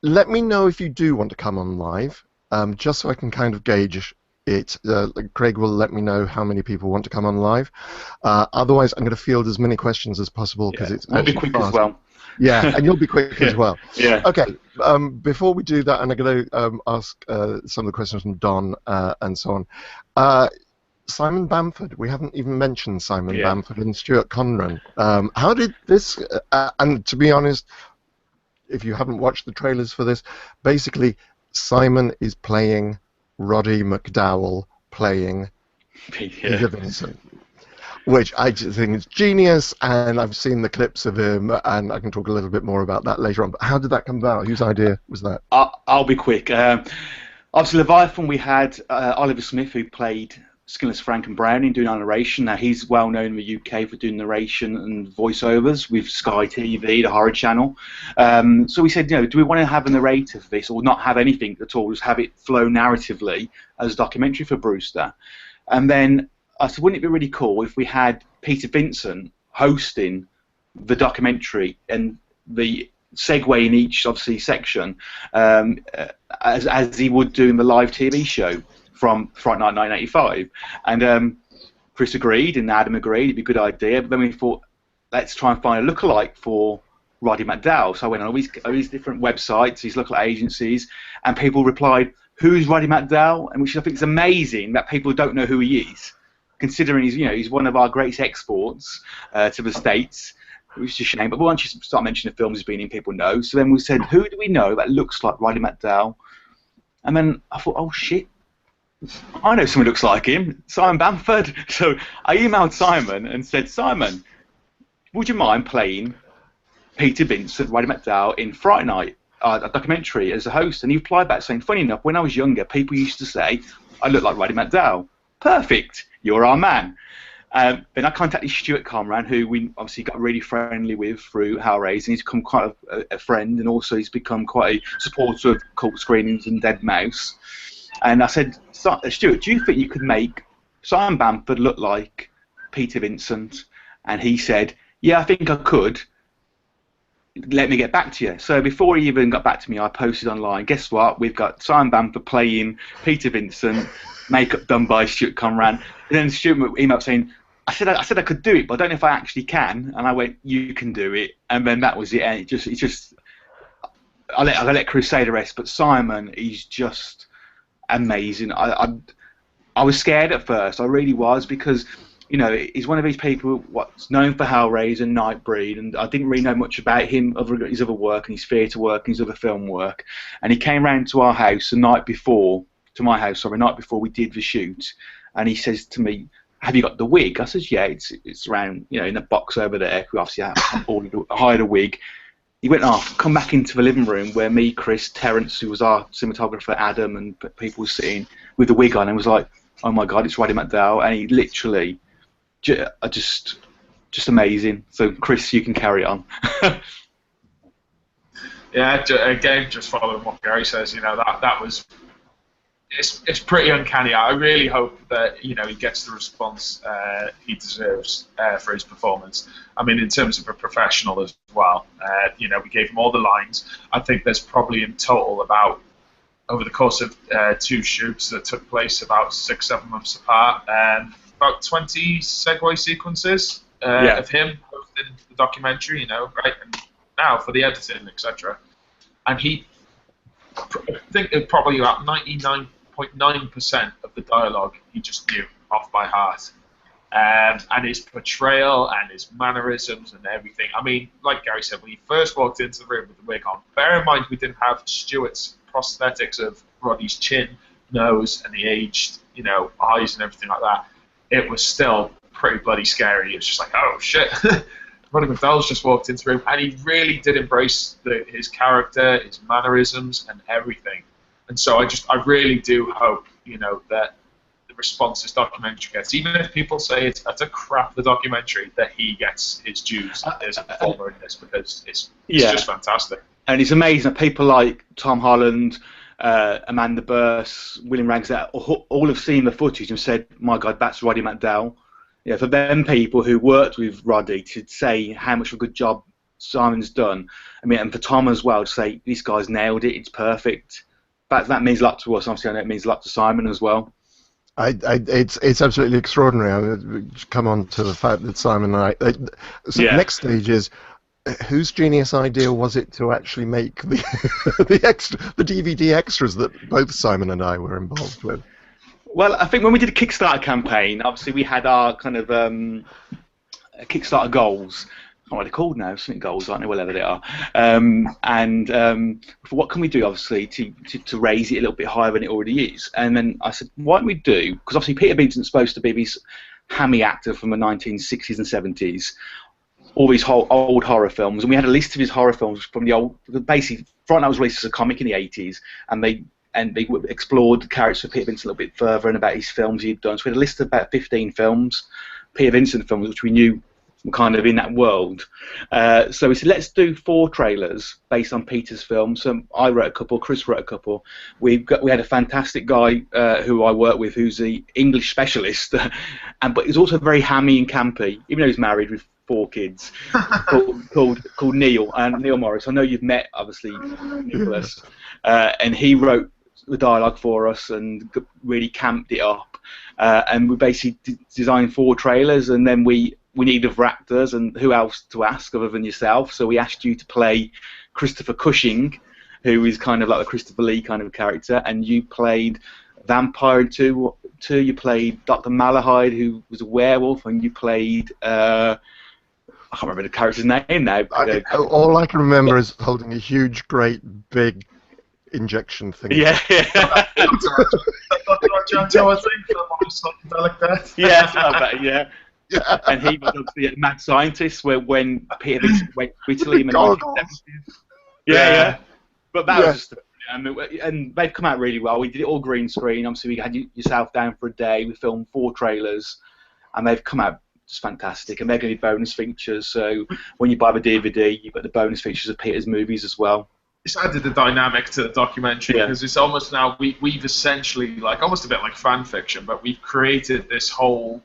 Let me know if you do want to come on live, just so I can kind of gauge Craig will let me know how many people want to come on live. Otherwise, I'm going to field as many questions as possible because it's we'll be actually quick fast. as well. Yeah, and you'll be quick as well. Yeah. Okay, before we do that, I'm going to ask some of the questions from Don and so on. Simon Bamford, we haven't even mentioned Simon Bamford and Stuart Conran. How did this, and to be honest, if you haven't watched the trailers for this, basically Simon is playing Roddy Mcdowell playing Peter Vincent, which I just think is genius, and I've seen the clips of him, and I can talk a little bit more about that later on. But how did that come about? Whose idea was that? I'll be quick. Obviously, Leviathan, we had Oliver Smith, who played Skinless Frank and Browning, doing our narration. Now, he's well known in the UK for doing narration and voiceovers with Sky TV, the horror channel. So we said, do we want to have a narrator for this, or not have anything at all, just have it flow narratively as a documentary for Brewster? And then I said, wouldn't it be really cool if we had Peter Vincent hosting the documentary and the segue in each, obviously, section as he would do in the live TV show from Fright Night 1985. And Chris agreed and Adam agreed it'd be a good idea, but then we thought, let's try and find a lookalike for Roddy Mcdowell. So I went on all these different websites, these local agencies, and people replied, who's Roddy Mcdowell? And which I think is amazing that people don't know who he is, considering he's one of our greatest exports to the States, which is a shame. But once you start mentioning the films he's been in, people know. So then we said, who do we know that looks like Roddy Mcdowell? And then I thought, oh shit, I know someone who looks like him, Simon Bamford. So I emailed Simon and said, Simon, would you mind playing Peter Vincent, Roddy Mcdowell in Fright Night, a documentary, as a host? And he replied back saying, funny enough, when I was younger, people used to say I look like Roddy Mcdowell. Perfect, you're our man. Then I contacted Stuart Conran, who we obviously got really friendly with through Hellraiser, and he's become quite a friend, and also he's become quite a supporter of cult screenings and Dead Mouse. And I said, Stuart, do you think you could make Simon Bamford look like Peter Vincent? And he said, yeah, I think I could. Let me get back to you. So before he even got back to me, I posted online, guess what? We've got Simon Bamford playing Peter Vincent, makeup done by Stuart Conran. And then Stuart emailed saying, I said I could do it, but I don't know if I actually can. And I went, you can do it. And then that was it. And it's just I'll let Chris say the rest, but Simon, he's just amazing. I was scared at first. I really was, because he's one of these people what's known for Hellraiser and Nightbreed, and I didn't really know much about him, his other work and his theatre work and his other film work. And he came round to our house the night before we did the shoot, and he says to me, have you got the wig? I says, yeah, it's around, in a box over there. We obviously hired a wig. He went off, come back into the living room where me, Chris, Terence, who was our cinematographer, Adam, and people were sitting with the wig on, and was like, oh my God, it's Roddy Mcdowell. And he literally, just amazing. So, Chris, you can carry on. Yeah, again, just following what Gary says, that was, it's pretty uncanny. I really hope that he gets the response he deserves for his performance. I mean, in terms of a professional as well, we gave him all the lines. I think there's probably in total about, over the course of 2 shoots that took place about 6-7 months apart, about 20 segue sequences of him hosting the documentary, right? And now for the editing, etc. And I think probably about 99.9% of the dialogue he just knew off by heart. And his portrayal and his mannerisms and everything. I mean, like Gary said, when he first walked into the room with the wig on, bear in mind we didn't have Stuart's prosthetics of Roddy's chin, nose, and the aged, eyes and everything like that. It was still pretty bloody scary. It was just like, oh shit, Roddy Mcdowell's just walked into the room, and he really did embrace his character, his mannerisms, and everything. And so I really do hope, that the response this documentary gets, even if people say it's a crap the documentary, that he gets his dues as a performer in this, because it's just fantastic. And it's amazing that people like Tom Holland, Amanda Burse, William Ragsdale, all have seen the footage and said, my God, that's Roddy Mcdowell. Yeah, for them people who worked with Roddy to say how much of a good job Simon's done, I mean, and for Tom as well to say, this guy's nailed it, it's perfect. That means a lot to us. Obviously, I know it means a lot to Simon as well. It's absolutely extraordinary. I mean, come on to the fact that Simon and I. So the next stage is, whose genius idea was it to actually make the DVD extras that both Simon and I were involved with? Well, I think when we did a Kickstarter campaign, obviously we had our kind of Kickstarter goals. I don't know what they're called now, something goals, aren't they? Whatever they are. What can we do, obviously, to raise it a little bit higher than it already is? And then I said, why don't we do, because obviously Peter Vincent's supposed to be this hammy actor from the 1960s and 70s, all these old horror films, and we had a list of his horror films from the old, basically, Fright Night was released as a comic in the 80s, and they explored the characters of Peter Vincent a little bit further and about his films he'd done. So we had a list of about 15 films, Peter Vincent films, which we knew were kind of in that world. So we said, let's do 4 trailers based on Peter's films. So I wrote a couple, Chris wrote a couple. We had a fantastic guy who I work with who's the English specialist, but he's also very hammy and campy, even though he's married with 4 kids, called Neil Morris. I know you've met, obviously, Nicholas, and he wrote the dialogue for us and really camped it up. And we basically designed 4 trailers, and then we needed other actors, and who else to ask other than yourself? So we asked you to play Christopher Cushing, who is kind of like a Christopher Lee kind of character, and you played Vampire too. You played Dr. Malahide, who was a werewolf, and you played I can't remember the character's name now. All I can remember is holding a huge, great, big injection thing. Yeah. Yeah. And he was obviously a mad scientist when Peter Vincent went to Italy in the 1970s. Yeah. But that was just, and they've come out really well. We did it all green screen. Obviously, we had yourself down for a day. We filmed 4 trailers, and they've come out just fantastic. And they're going to be bonus features. So when you buy the DVD, you've got the bonus features of Peter's movies as well. It's added the dynamic to the documentary because it's almost now we've essentially, like, almost a bit like fan fiction, but we've created this whole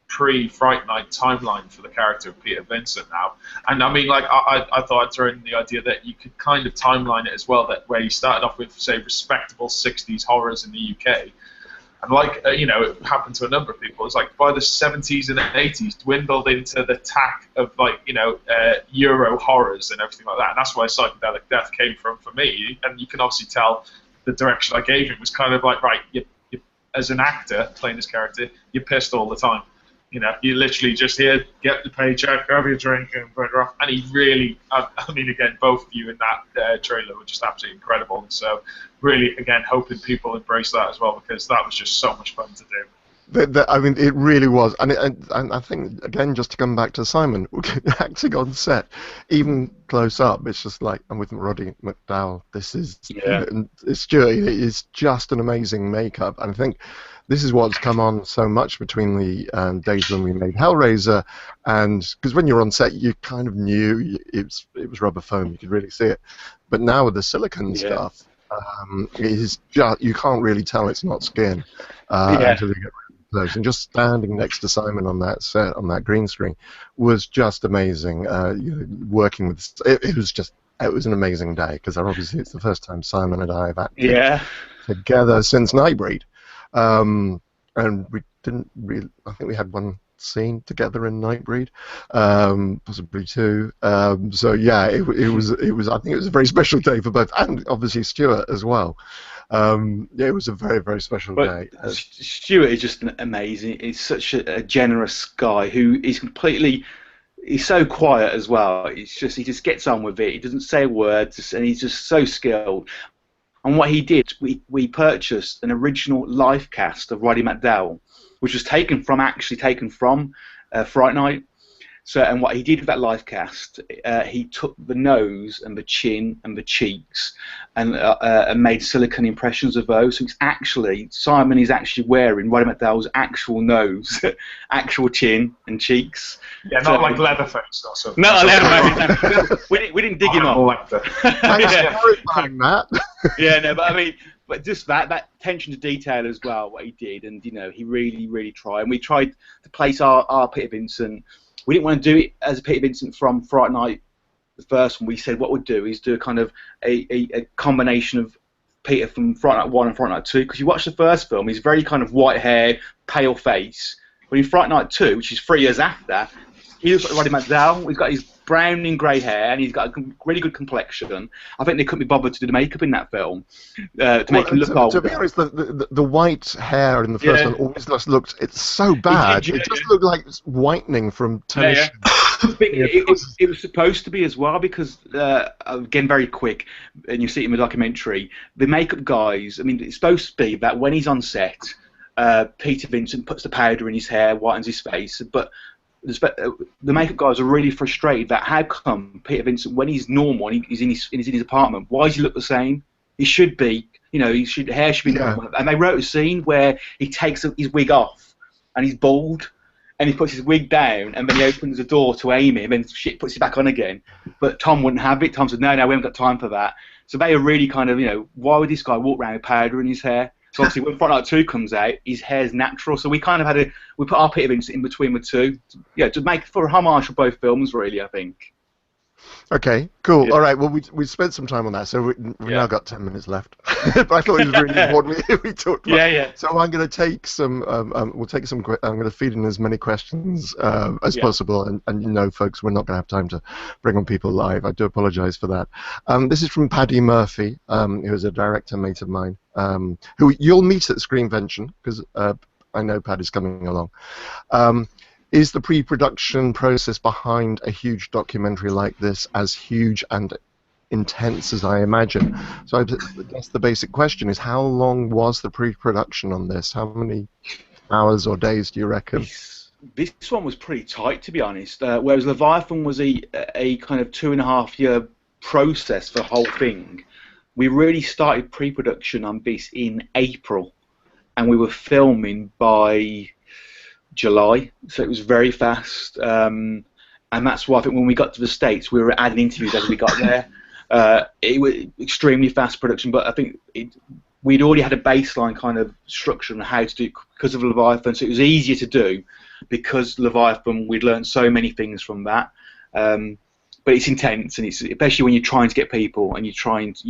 pre-Fright Night timeline for the character of Peter Vincent now. And I mean, like, I thought I'd throw in the idea that you could kind of timeline it as well, that where you started off with, say, respectable 60s horrors in the UK, and like, it happened to a number of people. It's like by the 70s and 80s dwindled into the tack of, like, Euro horrors and everything like that. And that's why Psychedelic Death came from for me. And you can obviously tell the direction I gave him was kind of like, right, you, as an actor playing this character, you're pissed all the time. You literally just here, get the paycheck, have your drink, and burn it off. And he really, I mean, again, both of you in that trailer were just absolutely incredible. And so, really, again, hoping people embrace that as well, because that was just so much fun to do. I mean, it really was. And I think, again, just to come back to Simon, acting on set, even close up, it's just like, I'm with Roddy Mcdowell. This is, Stuart, it is just an amazing makeup. And I think this is what's come on so much between the days when we made Hellraiser, and because when you're on set, you kind of knew it was rubber foam, you could really see it. But now with the silicone stuff, it is just, you can't really tell it's not skin until you get really close. And just standing next to Simon on that set, on that green screen, was just amazing. Working with it was an amazing day, because obviously it's the first time Simon and I have acted together since Nightbreed. And we didn't really, I think we had one scene together in Nightbreed, possibly 2. So yeah, it was I think it was a very special day for both, and obviously Stuart as well. It was a very, very special day. Stuart is just amazing. He's such a generous guy who is he's so quiet as well. He just gets on with it. He doesn't say a word, and he's just so skilled. And what he did, we purchased an original life cast of Roddy Mcdowell, which was taken from Fright Night. So, and what he did with that life cast, he took the nose and the chin and the cheeks and made silicone impressions of those. So Simon is actually wearing Roddy Mcdowell's actual nose, actual chin and cheeks. Yeah, not like Leatherface or something. Not Leatherface. We didn't dig him up. Yeah, no, but I mean, but just that attention to detail as well, what he did, and he really, really tried. And we tried to place our Peter Vincent. We didn't want to do it as a Peter Vincent from Fright Night, the first one. We said what we'd do is do a kind of a combination of Peter from Fright Night 1 and Fright Night 2, because you watch the first film, he's very kind of white hair, pale face. But in Fright Night 2, which is 3 years after, he looks like Roddy Mcdowell. He's got his brown and grey hair, and he's got a really good complexion. I think they couldn't be bothered to do the makeup in that film to make him look older. To be honest, the white hair in the first one always just looked, it's so bad. It just looked like whitening from tennis. It was supposed to be as well, because, again, very quick, and you see it in the documentary, the makeup guys, I mean, it's supposed to be that when he's on set, Peter Vincent puts the powder in his hair, whitens his face, but the makeup guys are really frustrated that how come Peter Vincent, when he's normal and he's in his apartment, why does he look the same? He should be, hair should be normal. And they wrote a scene where he takes his wig off and he's bald, and he puts his wig down, and then he opens the door to Amy, and then puts it back on again. But Tom wouldn't have it. Tom said, no, we haven't got time for that. So they are really kind of, why would this guy walk around with powder in his hair? So obviously when Fright Night 2 comes out, his hair's natural. So we kind of we put our Peter Vincent in between the two. To make for a homage for both films, really, I think. Okay, cool. Yeah. All right, well, we spent some time on that, so we've now got 10 minutes left. But I thought it was really important we talked about. Yeah. So I'm going to take some. I'm going to feed in as many questions as possible, and folks, we're not going to have time to bring on people live. I do apologise for that. This is from Paddy Murphy, who is a director mate of mine, who you'll meet at Screenvention, because I know Paddy's coming along. Is the pre-production process behind a huge documentary like this as huge and intense as I imagine? So I guess the basic question is, how long was the pre-production on this? How many hours or days do you reckon? This one was pretty tight, to be honest, whereas Leviathan was a kind of 2.5-year process for the whole thing. We really started pre-production on this in April, and we were filming by July, so it was very fast, and that's why I think when we got to the States, we were adding interviews as we got there. It was extremely fast production, but I think we'd already had a baseline kind of structure on how to do it because of Leviathan, so it was easier to do because Leviathan, we'd learned so many things from that. But it's intense, and it's especially when you're trying to get people and you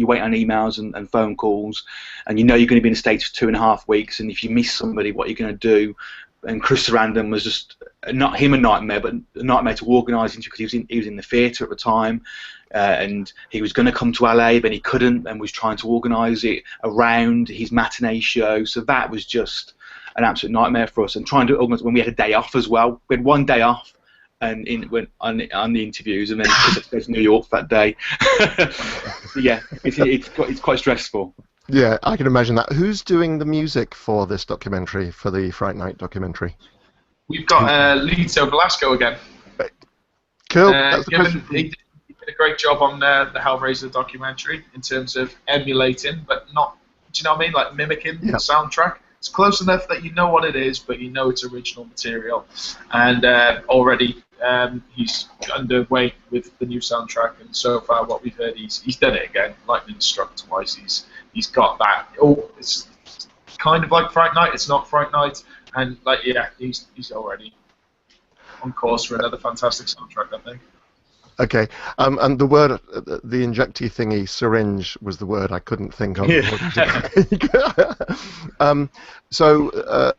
wait on emails and phone calls, and you're going to be in the States for 2.5 weeks, and if you miss somebody, what are you going to do? And Chris Sarandon was just not him a nightmare, but a nightmare to organise into, because he was in the theatre at the time, and he was going to come to LA, but he couldn't, and was trying to organise it around his matinee show. So that was just an absolute nightmare for us. And trying to organise when we had a day off as well. We had one day off, and went on the interviews, and then go to New York that day. So yeah, it's quite stressful. Yeah, I can imagine that. Who's doing the music for this documentary, for the Fright Night documentary? We've got Lito Velasco again. Cool. He did a great job on the Hellraiser documentary in terms of emulating, but not, do you know what I mean? Like mimicking the soundtrack. It's close enough that you know what it is, but you know it's original material. And already he's underway with the new soundtrack, and so far what we've heard, he's done it again. Lightning struck twice. He's got that. Oh, it's kind of like Fright Night. It's not Fright Night, and he's already on course for another fantastic soundtrack, I think. Okay, and the word, the injectee thingy, syringe, was the word I couldn't think of. So,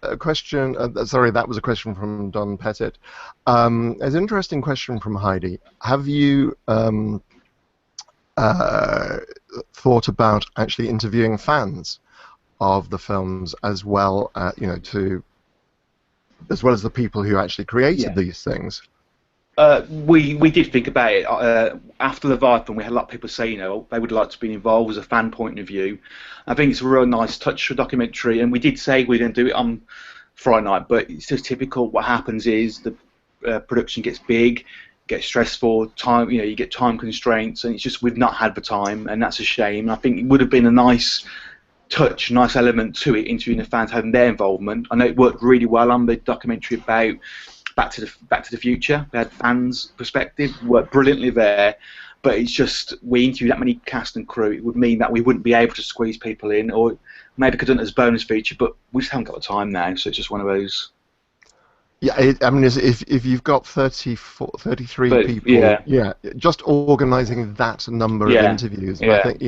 a question, sorry, that was a question from Don Pettit. There's an interesting question from Heidi. Have you thought about actually interviewing fans of the films as well, as well as the people who actually created these things? We did think about it. After Leviathan, we had a lot of people say, they would like to be involved as a fan point of view. I think it's a real nice touch for a documentary, and we did say we're going to do it on Fright Night, but it's just typical. What happens is the production gets big, gets stressful, time, you get time constraints, and it's just we've not had the time, and that's a shame. I think it would have been a nice touch, nice element to it, interviewing the fans, having their involvement. I know it worked really well on the documentary about Back to the Future. We had fans' perspective, worked brilliantly there, but it's just we interviewed that many cast and crew. It would mean that we wouldn't be able to squeeze people in, or maybe could have done it as a bonus feature, but we just haven't got the time now, so it's just one of those. Yeah, I mean, if you've got 33 people, just organising that number of interviews, I think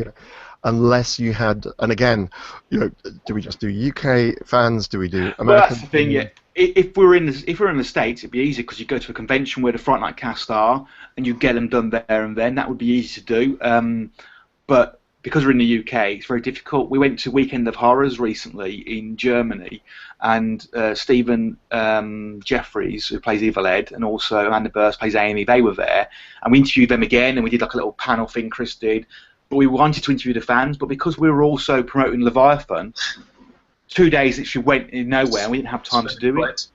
unless you had, and again, do we just do UK fans? Do we do American? Well, that's the thing. Yeah. If we're in the States, it'd be easy because you go to a convention where the Fright Night cast are, and you get them done there and then. That would be easy to do. But because we're in the UK, it's very difficult. We went to Weekend of Horrors recently in Germany, and Stephen Jeffries, who plays Evil Ed, and also Amanda Burst plays Amy, they were there, and we interviewed them again, and we did like a little panel thing Chris did. But we wanted to interview the fans, but because we were also promoting Leviathan, 2 days that she went in nowhere, and we didn't have time to do it.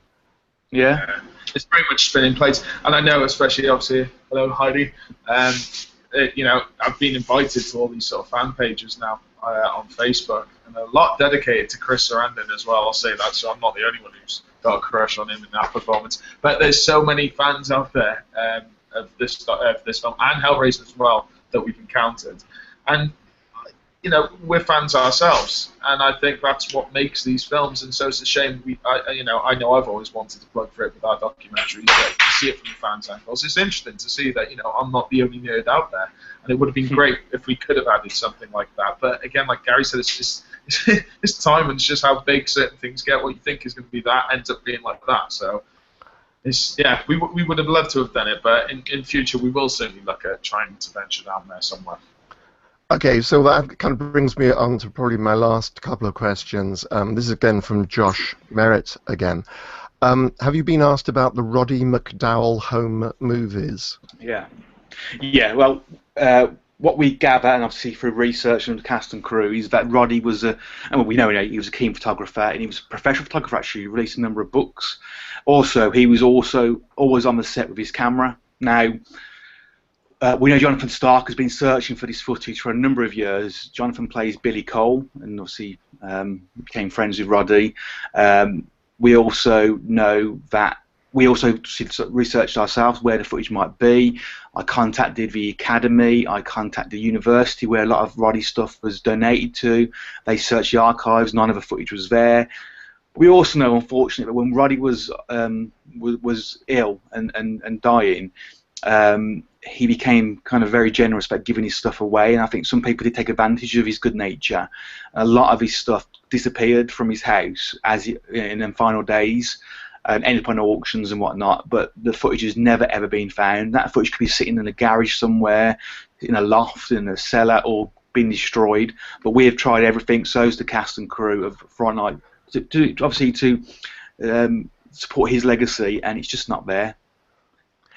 Yeah. It's very much spinning plates, and I know, especially obviously, hello Heidi. I've been invited to all these sort of fan pages now on Facebook, and a lot dedicated to Chris Sarandon as well. I'll say that, so I'm not the only one who's got a crush on him in that performance. But there's so many fans out there of this film and Hellraiser as well that we've encountered, and we're fans ourselves, and I think that's what makes these films. And so it's a shame. I know I've always wanted to plug for it with our documentaries, but to see it from the fans' angles, it's interesting to see that I'm not the only nerd out there, and it would have been great if we could have added something like that. But again, like Gary said, it's just it's time, and it's just how big certain things get. What you think is going to be that ends up being like that. So we would have loved to have done it, but in future we will certainly look at trying to venture down there somewhere. Okay, so that kind of brings me on to probably my last couple of questions. This is again from Josh Merritt again. Have you been asked about the Roddy Mcdowell home movies? Yeah. Well, what we gather, and obviously through research and the cast and crew, is that Roddy was we know he was a keen photographer, and he was a professional photographer. Actually, he released a number of books. Also, he was also always on the set with his camera. Now, we know Jonathan Stark has been searching for this footage for a number of years. Jonathan plays Billy Cole, and obviously became friends with Roddy. We also know that we also researched ourselves where the footage might be. I contacted the Academy. I contacted the university where a lot of Roddy stuff was donated to. They searched the archives. None of the footage was there. We also know, unfortunately, that when Roddy was ill and dying, he became kind of very generous about giving his stuff away, and I think some people did take advantage of his good nature. A lot of his stuff disappeared from his house in the final days, and ended up on auctions and whatnot, but the footage has never ever been found. That footage could be sitting in a garage somewhere, in a loft, in a cellar, or been destroyed, but we have tried everything, so's the cast and crew of Fright Night, to support his legacy, and it's just not there.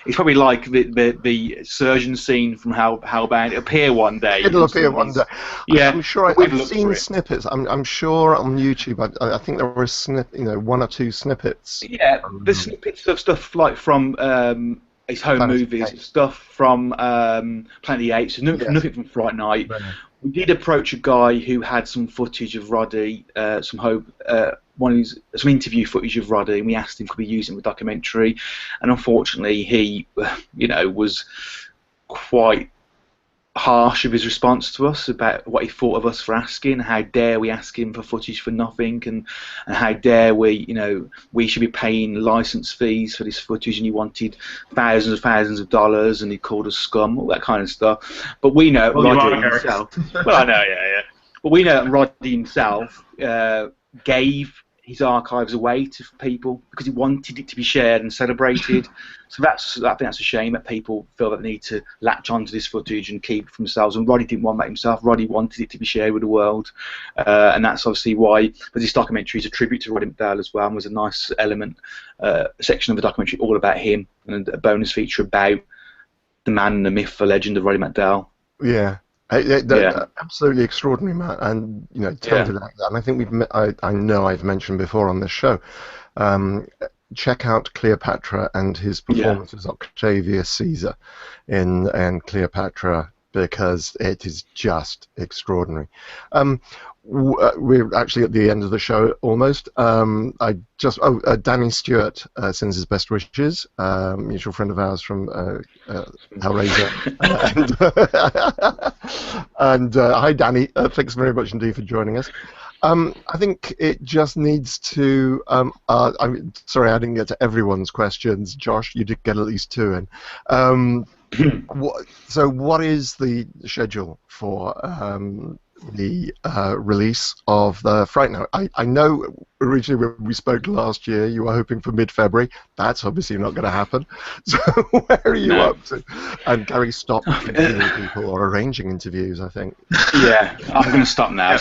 It's probably like the surgeon scene from Hellbound. It'll appear one day. It'll appear one day. Yeah, I'm sure I've seen snippets. I'm sure on YouTube. I think there were one or two snippets. Yeah, the snippets of stuff like from his home movies, stuff from Planet of the Apes. Nothing from Fright Night. Right. We did approach a guy who had some footage of Roddy, some interview footage of Roddy, and we asked him could we use it in the documentary, and unfortunately he, was quite harsh of his response to us about what he thought of us for asking. How dare we ask him for footage for nothing, and how dare we, we should be paying license fees for this footage, and he wanted thousands of dollars, and he called us scum, all that kind of stuff. But we know Roddy himself. Well, I know, yeah. But we know that Roddy himself gave his archives away to people because he wanted it to be shared and celebrated. So I think that's a shame that people feel that they need to latch onto this footage and keep it for themselves. And Roddy didn't want that himself. Roddy wanted it to be shared with the world, and that's obviously why. But this documentary is a tribute to Roddy Mcdowell as well, and was a nice element, a section of the documentary all about him, and a bonus feature about the man, the myth, the legend of Roddy Mcdowell. Yeah. Absolutely extraordinary, man, and talented actor. And I think I know I've mentioned before on this show. Check out Cleopatra and his performance as Octavius Caesar in Cleopatra, because it is just extraordinary. We're actually at the end of the show almost. Danny Stewart sends his best wishes. Mutual friend of ours from Hellraiser. And hi, Danny. Thanks very much indeed for joining us. I think it just needs to. I'm sorry, I didn't get to everyone's questions. Josh, you did get at least two in. So, what is the schedule for the release of the Fright Night. I know originally when we spoke last year, you were hoping for mid-February. That's obviously not going to happen. So where are you up to? And Gary stopped interviewing people or arranging interviews, I think. Yeah, I'm going to stop now.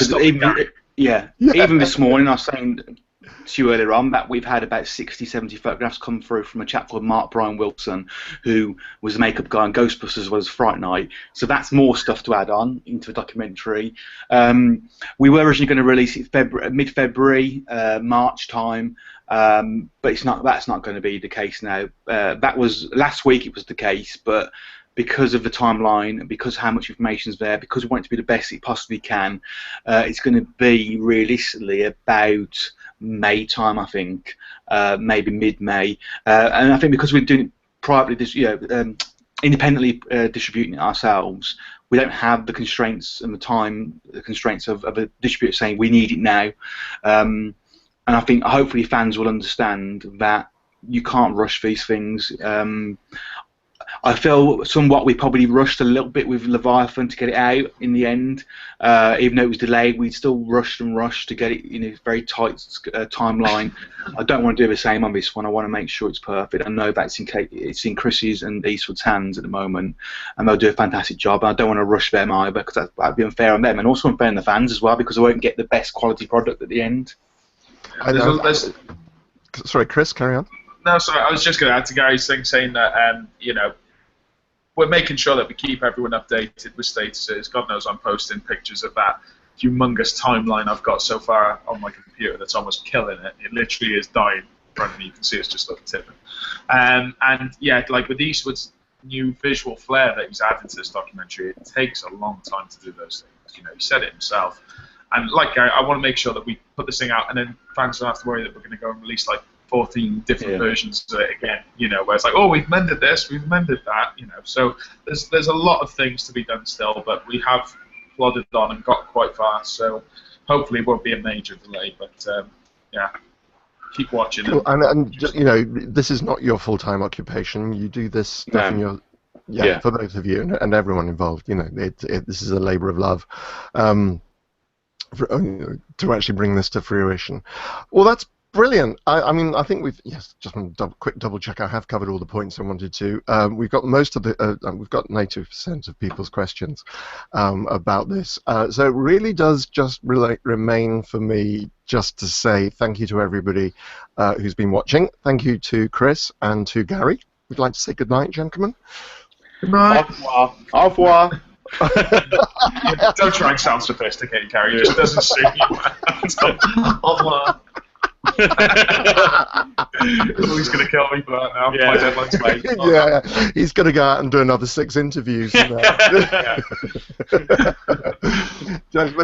Even this morning I was saying to you earlier on that we've had about 60, 70 photographs come through from a chap called Mark Brian Wilson, who was the makeup guy on Ghostbusters as well as Fright Night. So that's more stuff to add on into a documentary. We were originally going to release it mid-February, March time, but that's not going to be the case now. That was last week. It was the case, but because of the timeline, because how much information is there, because we want it to be the best it possibly can, it's going to be realistically about May time, I think, maybe mid-May, and I think because we're doing it privately, independently distributing it ourselves, we don't have the constraints and the constraints of a distributor saying we need it now, and I think hopefully fans will understand that you can't rush these things. I feel somewhat we probably rushed a little bit with Leviathan to get it out in the end. Even though it was delayed, we still rushed to get it in a very tight timeline. I don't want to do the same on this one. I want to make sure it's perfect. I know that it's in Chris's and Eastwood's hands at the moment, and they'll do a fantastic job. And I don't want to rush them either, because that'd be unfair on them, and also unfair on the fans as well, because I won't get the best quality product at the end. Sorry, Chris, carry on. No, sorry, I was just going to add to Gary's thing, saying that, we're making sure that we keep everyone updated with statuses. God knows I'm posting pictures of that humongous timeline I've got so far on my computer that's almost killing it. It literally is dying in front of me. You can see it's just like tipping. And yeah, like with Eastwood's new visual flair that he's added to this documentary, it takes a long time to do those things. He said it himself. And like Gary, I want to make sure that we put this thing out, and then fans don't have to worry that we're going to go and release like 14 different versions of it again, where it's like, oh, we've mended this, we've mended that, So there's a lot of things to be done still, but we have plodded on and got quite far, so hopefully it won't be a major delay, but keep watching. Cool. And this is not your full-time occupation. You do this stuff in your... for both of you and everyone involved, this is a labour of love. To actually bring this to fruition. Well, that's brilliant. I mean, I think we've just want to quick double check. I have covered all the points I wanted to. We've got most of the. We've got 90% of people's questions about this. So it really does just remain for me just to say thank you to everybody who's been watching. Thank you to Chris and to Gary. We'd like to say good night, gentlemen. Good night. Au revoir. Au revoir. Don't try and sound sophisticated, Gary. It just doesn't suit you. Au revoir. He's going to kill me for that now. My deadline's late. He's going to go out and do another 6 interviews. Gentlemen,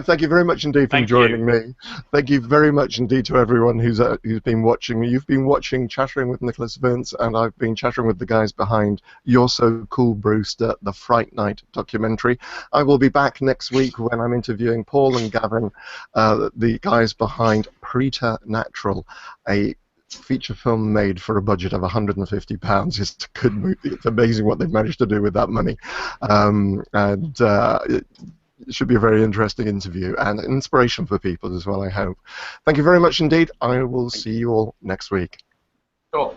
thank you very much indeed for joining me. Thank you very much indeed to everyone who's been watching. You've been watching Chattering with Nicholas Vince, and I've been chattering with the guys behind You're So Cool Brewster, the Fright Night documentary. I will be back next week when I'm interviewing Paul and Gavin, the guys behind Preternatural, a feature film made for a budget of £150. It's a good movie. It's amazing what they've managed to do with that money, it should be a very interesting interview and an inspiration for people as well, I hope. Thank you very much indeed. I will see you all next week. Cool.